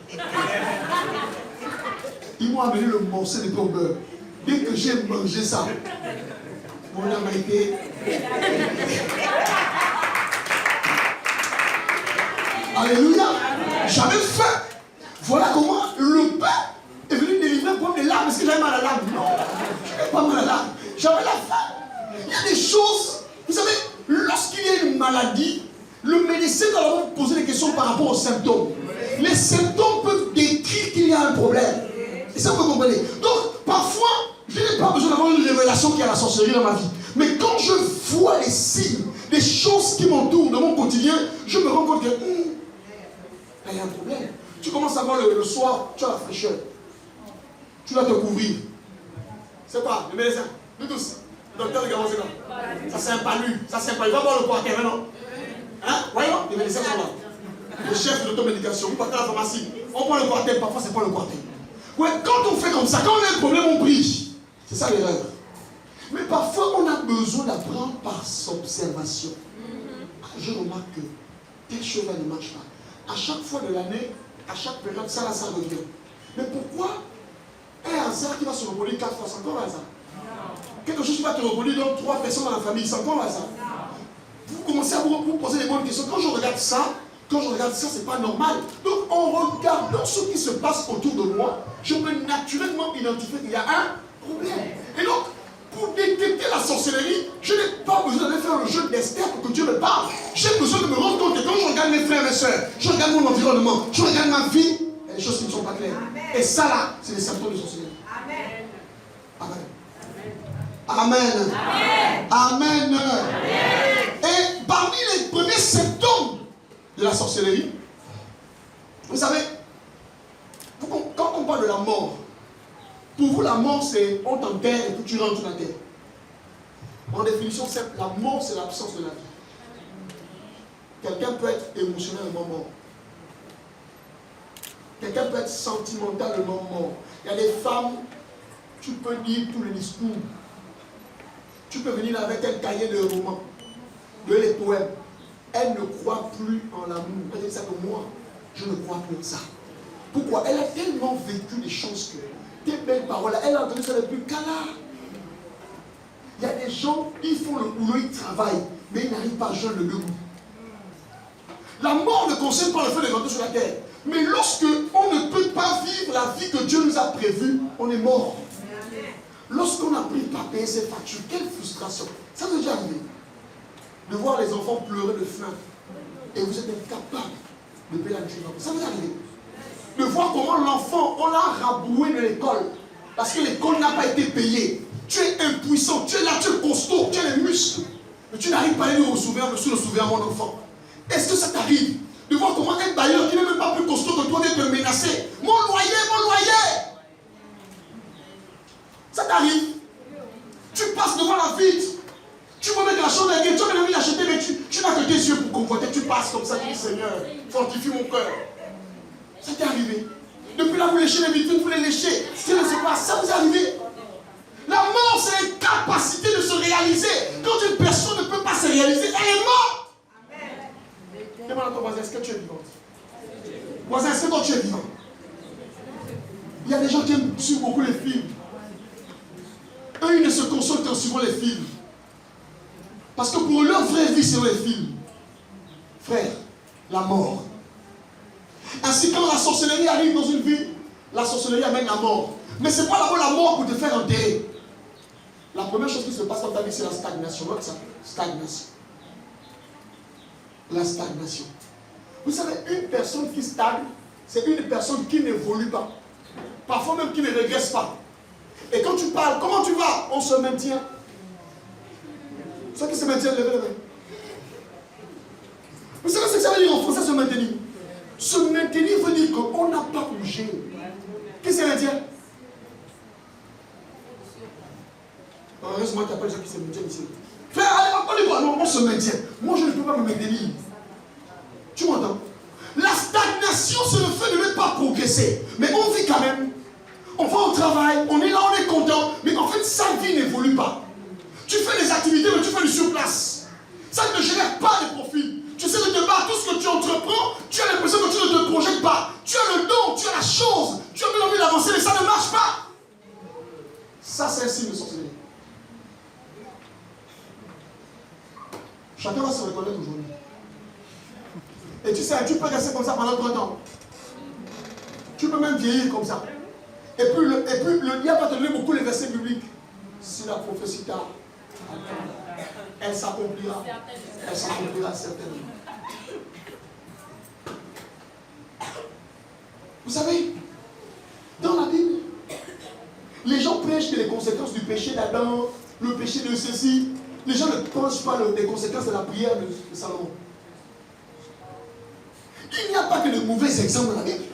Ils m'ont amené le morceau de pain au beurre. Dès que j'ai mangé ça, mon âme a été. Alléluia. J'avais faim. Voilà comment le pain est venu délivrer pour les larmes. Est-ce que j'avais mal à la larme? Non. Je n'avais pas mal à la larme. J'avais la faim. Il y a des choses, vous savez, lorsqu'il y a une maladie, le médecin doit poser des questions par rapport aux symptômes. Les symptômes peuvent décrire qu'il y a un problème. Et ça, vous comprenez. Donc, parfois, je n'ai pas besoin d'avoir une révélation qu'il y a la sorcellerie dans ma vie. Mais quand je vois les signes, les choses qui m'entourent dans mon quotidien, je me rends compte que il y a un problème. Tu commences à voir le soir, tu as la fraîcheur. Tu dois te couvrir. C'est pas le médecin. Nous tous. Le docteur de Gabon, c'est quoi? Ça c'est un palu. Ça c'est un palu. Va voir le quartier, non? Hein? Voyons, les médecins sont là. Le chef de l'automédication, vous partez à la pharmacie. On prend le quartier, parfois c'est pas le quartier. Ouais, quand on fait comme ça, quand on a un problème, on prie. C'est ça l'erreur. Mais parfois, on a besoin d'apprendre par observation. Je remarque que tel cheval ne marche pas. À chaque fois de l'année, à chaque période, ça revient. Mais pourquoi un hasard qui va se reproduire 4 fois, c'est encore un hasard? Quelque chose qui va te reproduire dans 3 personnes dans la famille, c'est encore un hasard. Vous commencez à vous poser les bonnes questions. Quand je regarde ça, c'est pas normal. Donc, en regardant ce qui se passe autour de moi, je peux naturellement identifier qu'il y a un problème. Et donc, pour détecter la sorcellerie, je n'ai pas besoin d'aller faire le jeu d'Esther pour que Dieu me parle. J'ai besoin de me rendre compte que quand je regarde mes frères et mes soeurs, je regarde mon environnement, je regarde ma vie, il y a des choses qui ne sont pas claires. Amen. Et ça là, c'est les symptômes de sorcellerie. Amen. Amen. Amen. Amen. Amen. Et parmi les premiers symptômes de la sorcellerie, vous savez, quand on parle de la mort, pour vous la mort c'est on t'enterre et puis tu rentres dans la terre. En définition simple, la mort c'est l'absence de la vie. Quelqu'un peut être émotionnellement mort. Quelqu'un peut être sentimentalement mort. Il y a des femmes, tu peux dire tous les discours. Tu peux venir avec un cahier de romans, de les poèmes. Elle ne croit plus en l'amour. Elle dit ça que moi, je ne crois plus en ça. Pourquoi? Elle a tellement vécu les choses que tes belles paroles, elle a entendu ça depuis Cala. Il y a des gens, ils font le boulot, ils travaillent, mais ils n'arrivent pas à joindre le bout. La mort ne concerne pas le fait de rentrer sur la terre. Mais lorsque on ne peut pas vivre la vie que Dieu nous a prévue, on est mort. Lorsqu'on n'a plus pas payé ses factures, quelle frustration. Ça vous est déjà arrivé de voir les enfants pleurer de faim et vous êtes incapable de payer la nourriture. Ça vous est arrivé de voir comment l'enfant, on l'a raboué de l'école parce que l'école n'a pas été payée. Tu es impuissant, tu es là, tu es costaud, tu as les muscles, mais tu n'arrives pas à aller au souvenir, monsieur le souviens mon enfant. Est-ce que ça t'arrive de voir comment un bailleur qui n'est même pas plus costaud que toi d'être menacé? Mon loyer, mon loyer! Ça t'arrive? Tu passes devant la vitre, tu vois mettre la chambre à tu as même envie d'acheter, mais tu n'as que tes yeux pour convoiter, tu passes comme ça, tu dis Seigneur, fortifie mon cœur. Ça t'est arrivé? Depuis là, vous léchez les vitrines, vous les léchez. Ce qui ne se passe, ça vous est arrivé? La mort, c'est l'incapacité de se réaliser. Quand une personne ne peut pas se réaliser, elle est morte. Demande à ton voisin, est-ce que tu es vivant? Voisin, est-ce que toi tu es vivant? Il y a des gens qui aiment suivre beaucoup les films. Eux, ils ne se consolent qu'en suivant les films. Parce que pour leur vraie vie, c'est les films. Frère, la mort. Ainsi, quand la sorcellerie arrive dans une vie, la sorcellerie amène la mort. Mais ce n'est pas d'abord la mort pour te faire enterrer. La première chose qui se passe dans ta vie, c'est la stagnation. Regarde ça, stagnation. La stagnation. Vous savez, une personne qui stagne, c'est une personne qui n'évolue pas. Parfois même qui ne régresse pas. Et quand tu parles, comment tu vas? On se maintient. Ceux qui se maintiennent, levez les mains. Vous savez ce que ça veut dire en français, se maintenir? Se maintenir veut dire qu'on n'a pas bougé. Qu'est-ce que ça veut dire? Heureusement qu'il n'y a pas des gens qui se maintiennent ici. Frère, allez, on dit quoi? Non, on se maintient. Moi, je ne peux pas me maintenir. Tu m'entends? La stagnation, c'est le fait de ne pas progresser. Mais on vit quand même. On va au travail, on est là, on est content. Mais en fait, sa vie n'évolue pas. Tu fais des activités, mais tu fais du surplace. Ça ne te génère pas de profit. Tu sais de te battre, tout ce que tu entreprends, tu as l'impression que tu ne te projettes pas. Tu as le don, tu as la chose, tu as bien envie d'avancer, mais ça ne marche pas. Ça, c'est un signe de sorcellerie. Chacun va se reconnaître aujourd'hui. Et tu sais, tu peux rester comme ça pendant 30 ans. Tu peux même vieillir comme ça. Et puis le diable va te donner beaucoup les versets bibliques. Si la prophétie t'a, elle s'accomplira. Elle s'accomplira certainement. Vous savez, dans la Bible, les gens prêchent que les conséquences du péché d'Adam, le péché de ceci, les gens ne pensent pas des conséquences de la prière de Salomon. Il n'y a pas que de mauvais exemples dans la Bible.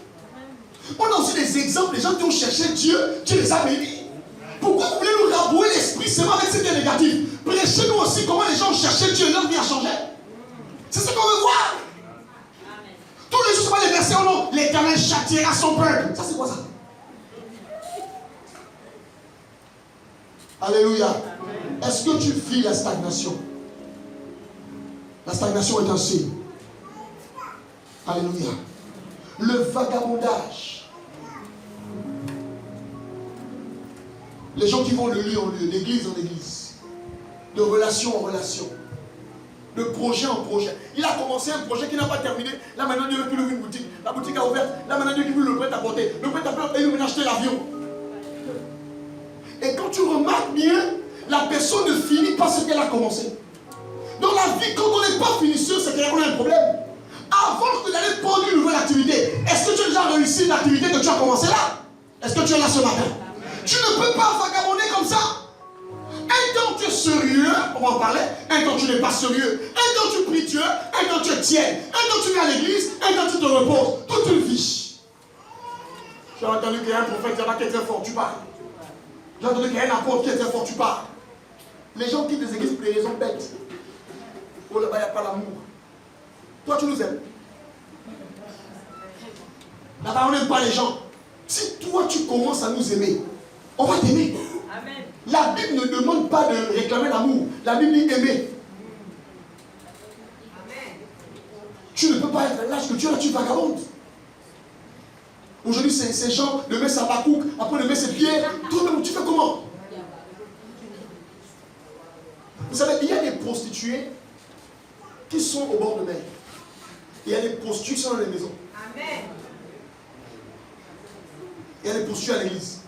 On a aussi des exemples, les gens qui ont cherché Dieu, Dieu les a bénis. Pourquoi vous voulez nous rabouer l'esprit seulement avec ce qui est négatif? Prêchez-nous aussi comment les gens ont cherché Dieu et leur vie a changé. C'est ce qu'on veut voir. Tous les jours, c'est pas les versets, oh non, l'Éternel châtiera son peuple. Ça, c'est quoi ça? Alléluia. Est-ce que tu vis la stagnation? La stagnation est un signe. Alléluia. Le vagabondage. Les gens qui vont de lieu en lieu, d'église en église, de relation en relation, de projet en projet. Il a commencé un projet qui n'a pas terminé. Là maintenant, Dieu veut qu'il ouvre une boutique. La boutique a ouvert. Là maintenant, Dieu veut le prêt-à-porter. Le prêt-à-porter, il veut acheter l'avion. Et quand tu remarques bien, la personne ne finit pas ce qu'elle a commencé. Dans la vie, quand on n'est pas finisseur, c'est qu'on a un problème. Avant d'aller prendre une nouvelle activité, est-ce que tu as déjà réussi une activité que tu as commencé là? Est-ce que tu es là ce matin? Tu ne peux pas vagabonder comme ça. Un temps tu es sérieux, on va en parler. Un temps tu n'es pas sérieux. Un temps tu pries Dieu. Un temps tu tiens. Un temps tu viens à l'église. Un temps tu te reposes. Toute une vie. J'ai entendu qu'il y a un prophète qui est très fort, tu parles. J'ai entendu qu'il y a un apôtre qui est très fort, tu parles. Les gens quittent les églises pour des raisons bêtes. Oh là-bas, il n'y a pas l'amour. Toi, tu nous aimes. Là-bas, on n'aime pas les gens. Si toi, tu commences à nous aimer, on va t'aimer. La Bible ne demande pas de réclamer l'amour. La Bible dit aimer. Tu ne peux pas être l'âge que tu es là, tu vagabondes. Aujourd'hui, ces gens le mettent sa bacouk, après le mettent ses pieds. Toi-même, tu fais comment? Vous savez, il y a des prostituées qui sont au bord de mer. Il y a des prostituées qui sont dans les maisons. Amen. Il y a des prostituées à l'église.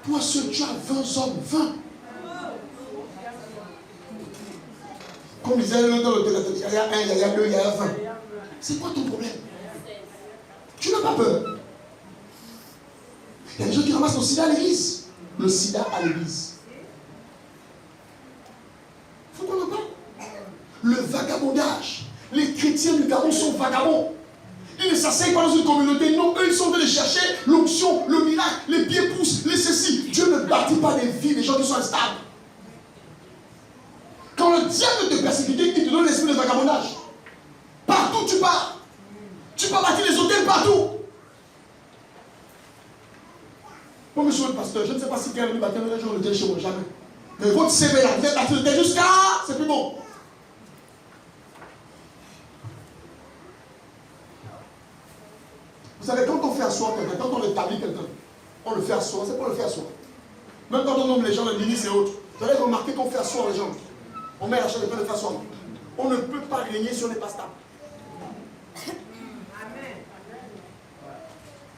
Toi seul, tu as 20 hommes, 20. Comme disait l'autre dans l'hôtel, il y a un, il y a deux, il y a 20. C'est quoi ton problème? Tu n'as pas peur. Il y a des gens qui ramassent le sida à l'église. Le sida à l'église. Il faut qu'on en parle. Le vagabondage. Les chrétiens du Gabon sont vagabonds. Ils ne s'asseyent pas dans une communauté. Non, eux, ils sont venus chercher l'onction, le miracle, les pieds poussent, les ceci. Dieu ne bâtit pas des vies, des gens qui sont instables. Quand le diable te persécute, il te donne l'esprit de vagabondage. Partout tu pars. Tu peux bâtir les hôtels partout. Moi, monsieur le pasteur, je ne sais pas si quelqu'un est venu bâtir un jour l'hôtel chez moi, jamais. Mais votre CV là, vous êtes bâti l'hôtel jusqu'à... C'est plus bon. Vous savez, quand on fait asseoir quelqu'un, quand on établit quelqu'un, on le fait asseoir, c'est pour le faire asseoir. Même quand on nomme les gens, les ministres et autres, vous allez remarquer qu'on fait asseoir les gens. On met la chaise de pain de faire asseoir. On ne peut pas régner si on n'est pas stable.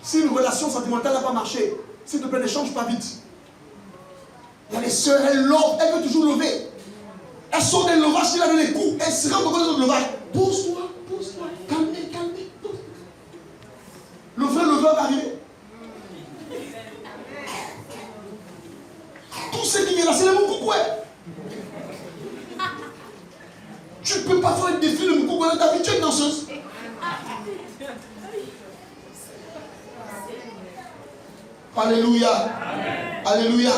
Si une relation sentimentale n'a pas marché, s'il te plaît, ne change pas vite. Il y a des sœurs, elles lovent, elles veulent toujours lever. Elles sont des levages, il a donné des coups, elles se rendent compte de levage. Pousse-toi, calmez, calmez. Le vrai leveur va arriver. Tout ce qui vient là, c'est le Moukoué. Tu ne peux pas faire un défi de Moukoué dans ta vie, tu es une danseuse. Alléluia. Amen. Alléluia.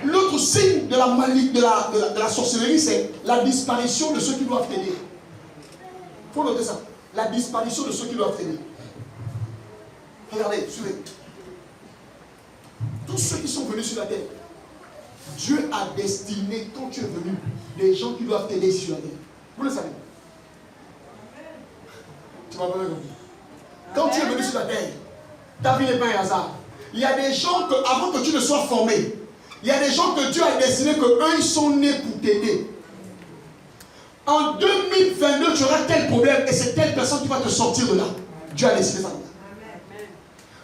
L'autre signe de la maladie, de la sorcellerie, c'est la disparition de ceux qui doivent t'aider. Il faut noter ça. La disparition de ceux qui doivent t'aider. Regardez, suivez. Tous ceux qui sont venus sur la terre, Dieu a destiné, quand tu es venu, des gens qui doivent t'aider sur la terre. Vous le savez. Tu vas voir. Quand tu es venu sur la terre, ta vie n'est pas un hasard. Il y a des gens que, avant que tu ne sois formé, il y a des gens que Dieu a destinés que eux, ils sont nés pour t'aider. En 2022, tu auras tel problème et c'est telle personne qui va te sortir de là. Dieu a décidé ça.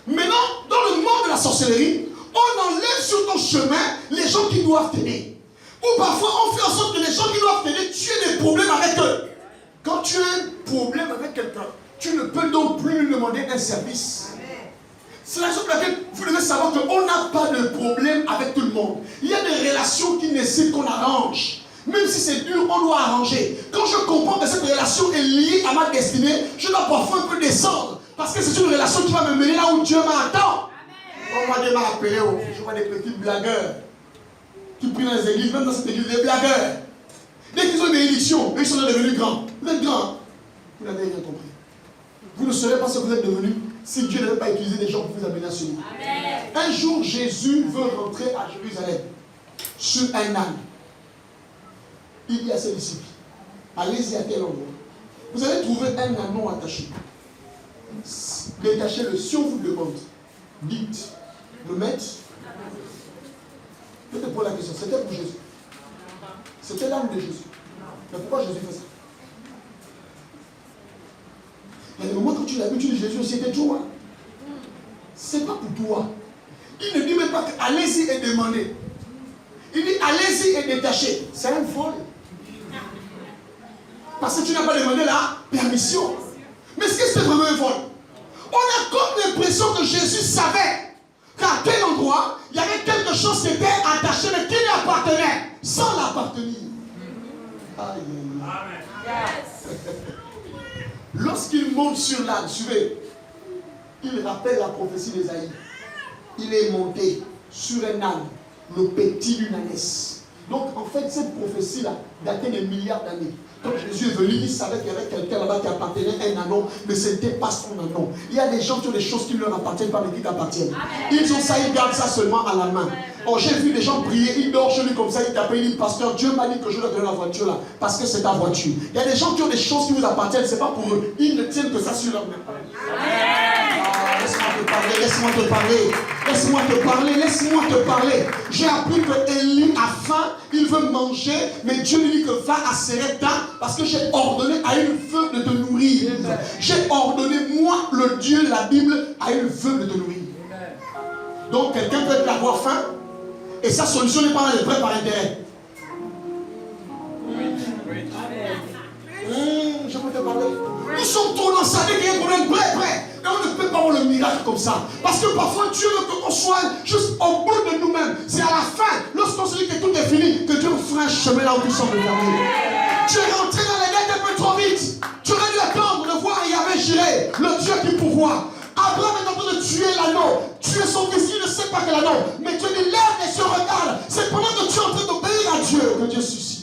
Maintenant, dans le monde de la sorcellerie, on enlève sur ton chemin les gens qui doivent t'aider. Ou parfois, on fait en sorte que les gens qui doivent t'aider, tu aies des problèmes avec eux. Quand tu as un problème avec quelqu'un, tu ne peux donc plus lui demander un service. C'est la raison pour laquelle vous devez savoir qu'on n'a pas de problème avec tout le monde. Il y a des relations qui nécessitent qu'on arrange. Même si c'est dur, on doit arranger. Quand je comprends que cette relation est liée à ma destinée, je dois parfois un peu descendre. Parce que c'est une relation qui va me mener là où Dieu m'attend. On m'a déjà appelé, je vois des petits blagueurs qui prient dans les églises, même dans cette église, des blagueurs. Dès qu'ils ont des élections, ils sont devenus grands. Vous êtes grands. Vous n'avez rien compris. Vous ne saurez pas ce que vous êtes devenus si Dieu n'avait pas utilisé des gens pour vous amener à ce niveau. Un jour, Jésus veut rentrer à Jérusalem sur un âne. Il dit à ses disciples, allez-y à tel endroit. Vous allez trouver un ânon attaché. Détachez-le. Si on vous demande, dites, le maître. Peut-être pour la question, c'était pour Jésus. C'était l'âme de Jésus. Mais pourquoi Jésus fait ça? Il y a des moments quand tu l'as vu, tu dis Jésus, c'était toi. C'est pas pour toi. Il ne dit même pas que allez-y et demandez. Il dit allez-y et détachez. C'est un vol. Parce que tu n'as pas demandé la permission. Mais est-ce que c'est vraiment un vol? On a comme l'impression que Jésus savait qu'à tel endroit, il y avait quelque chose qui était attaché, mais qui lui appartenait, sans l'appartenir. Aïe. Lorsqu'il monte sur l'âne, suivez, il rappelle la prophétie d'Ésaïe. Il est monté sur un âne, le petit d'une ânesse. Donc en fait, cette prophétie-là datait des milliards d'années. Quand Jésus est venu, il savait qu'il y avait quelqu'un là-bas qui appartenait à un anneau, mais ce n'était pas son anneau. Il y a des gens qui ont des choses qui ne leur appartiennent pas, mais qui t'appartiennent. Ils ont ça, ils gardent ça seulement à la main. Oh, j'ai vu des gens prier, ils dorment chez lui comme ça, ils t'appellent, ils disent, pasteur, Dieu m'a dit que je dois donner la voiture là, parce que c'est ta voiture. Il y a des gens qui ont des choses qui vous appartiennent, c'est pas pour eux. Ils ne tiennent que ça sur leur main. Laisse-moi te parler, laisse-moi te parler, laisse-moi te parler, laisse-moi te parler. J'ai appris que Élie a faim, il veut manger, mais Dieu lui dit que va à Serepta parce que j'ai ordonné à une veuve de te nourrir. J'ai ordonné, moi, le Dieu de la Bible, à une veuve de te nourrir. Donc quelqu'un peut avoir faim et sa solution n'est pas dans les prêts par intérêt. Je peux te parler. Nous sommes trop dans ça, dès qu'il y a un problème, prêt. Et on ne peut pas avoir le miracle comme ça. Parce que parfois Dieu veut qu'on soit juste au bout de nous-mêmes. C'est à la fin, lorsqu'on se dit que tout est fini, que Dieu fera un chemin là où tout semble fermé. Tu es rentré dans les dettes un peu trop vite. Tu aurais dû attendre de voir Yahvé Jireh, le Dieu qui pourvoit. Abraham est en train de tuer l'anneau. Tuer son fils, il ne sait pas quel anneau. Mais Dieu dit, lève et se regarde. C'est pendant que tu es en train d'obéir à Dieu que Dieu suscite.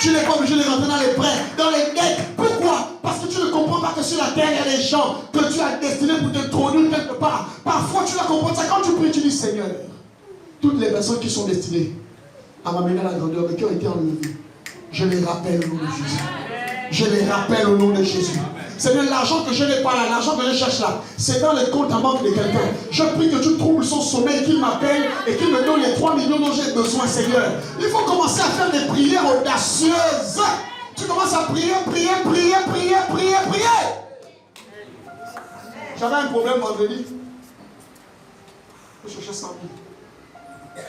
Tu n'es pas obligé de rentrer dans les prêts, dans les dettes. Pourquoi? Parce que tu ne comprends pas que sur la terre, il y a des gens que tu as destinés pour te trôner quelque part. Parfois, tu dois comprendre ça. Quand tu pries, tu dis, Seigneur, toutes les personnes qui sont destinées à m'amener à la grandeur, mais qui ont été enlevées, je les rappelle au nom de Jésus. Je les rappelle au nom de Jésus. Seigneur, l'argent que je n'ai pas là, l'argent que je cherche là, c'est dans le compte à banque de quelqu'un. Je prie que tu troubles son sommeil, qu'il m'appelle et qu'il me donne les 3 millions dont j'ai besoin, Seigneur. Il faut commencer à faire des prières audacieuses. Tu commences à prier. J'avais un problème vendredi. Je cherchais 100 000.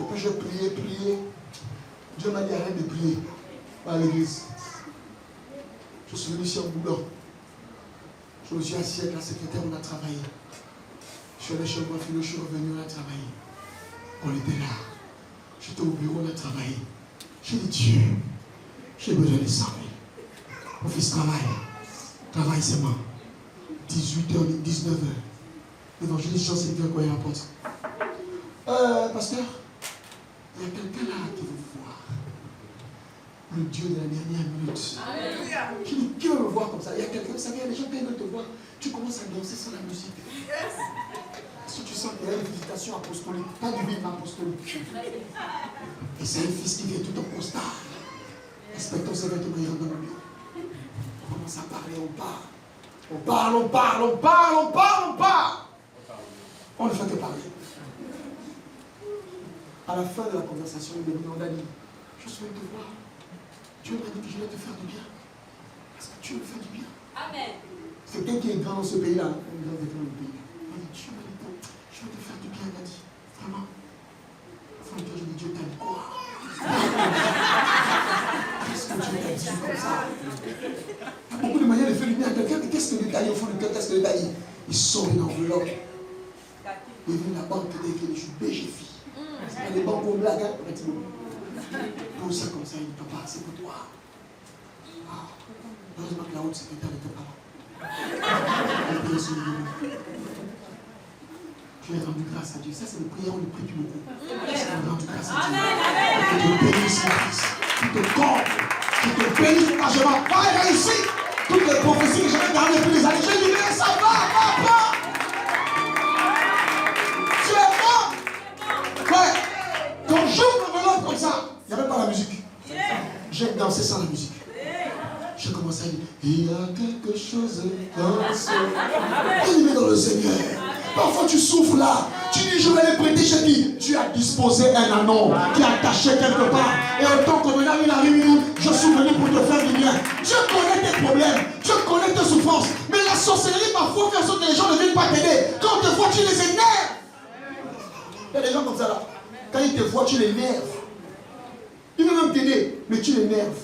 Et puis je priais. Dieu m'a dit arrête de prier à l'église. Je suis venu ici en boulot. Je me suis assis avec la secrétaire, on a travaillé. Je suis allé chez moi, je suis revenu, on a travaillé. On était là. J'étais au bureau, on a travaillé. J'ai dit, Dieu, j'ai besoin de 100 000. Mon fils travaille. Travaille, c'est moi. 18h, 19h. L'évangéliste Jean, c'est bien quoi il rapporte. Pasteur, il y a quelqu'un là qui veut vous voir. Le Dieu de la dernière minute. Qui veut me voir comme ça? Il y a quelqu'un, vous savez, il y a des gens qui veulent te voir. Tu commences à danser sans la musique. Parce que tu sens qu'il y a une visitation apostolique. Pas du vide, mais apostolique. Et c'est un fils qui vient tout en costard. Inspecteur ses vêtements, il rentre dans le bureau. On commence à parler, on parle. On ne fait que parler. À la fin de la conversation, il me dit, on a dit, je souhaite te voir. Dieu m'a dit que je vais te faire du bien. Parce que tu me fais du bien. Amen. C'est quelqu'un qui est grand dans ce pays-là. On est dans le pays. Il m'a dit, Dieu m'a dit, je vais te faire du bien. Il m'a dit, vraiment. Enfin, je dis, Dieu t'a dit quoi? Qu'est-ce que Dieu t'a dit comme ça? Il y a beaucoup de manières de faire du bien à quelqu'un, mais qu'est-ce que Dieu t'a dit au fond du cœur? Qu'est-ce que Dieu t'a dit? Il sort une enveloppe. Il est venu à la banque dès que je suis BGFI. C'est pas des banques au blague, hein? Pour ça comme ça, il dit, papa, c'est pour toi. Ah, heureusement que la haute secrétaire n'était pas là. Elle priait sur le niveau. Tu as rendu grâce à Dieu. Ça, c'est le prière, on ne prie plus beaucoup. C'est rendu grâce à Dieu. Que te bénisse, mon fils. Qui te compte. Qui te bénisse largement. Pas réussi. Toutes les prophéties que j'avais gardées depuis des années, j'ai dit, mais ça va. Tu es mort. Ouais. Quand j'ouvre l'enveloppe comme ça, il n'y avait pas la musique. J'ai dansé sans la musique. J'ai commencé à dire, il y a quelque chose dans ce... Il est dans le Seigneur. Parfois tu souffres là. Tu dis, je vais les prêter chez qui? Tu as disposé un anneau qui est attaché quelque part. Et autant que maintenant il arrive, je suis venu pour te faire du bien. Dieu connaît tes problèmes. Dieu connaît tes souffrances. Mais la sorcellerie parfois fait en sorte que les gens ne viennent pas t'aider. Quand te vois, tu les énerves. Il y a des gens comme ça là. Quand ils te voient, tu les énerves. Il veut même t'aider, mais tu l'énerves.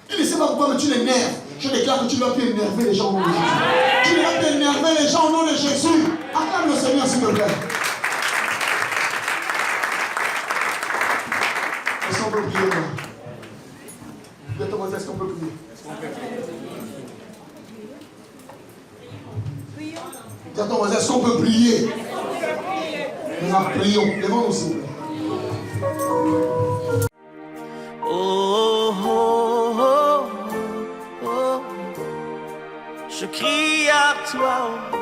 Il ne sait pas pourquoi, mais tu l'énerves. Je déclare que tu dois plus énerver les gens au nom de Jésus. Tu dois plus énerver les gens au nom de Jésus. Acclame le Seigneur, s'il te plaît. Est-ce qu'on peut prier, moi? Est-ce qu'on peut prier? Dis à ton voisin, est-ce qu'on peut prier? Nous en prions. Levons-nous, s'il vous plaît. Oh, oh, oh, oh, je crie à toi.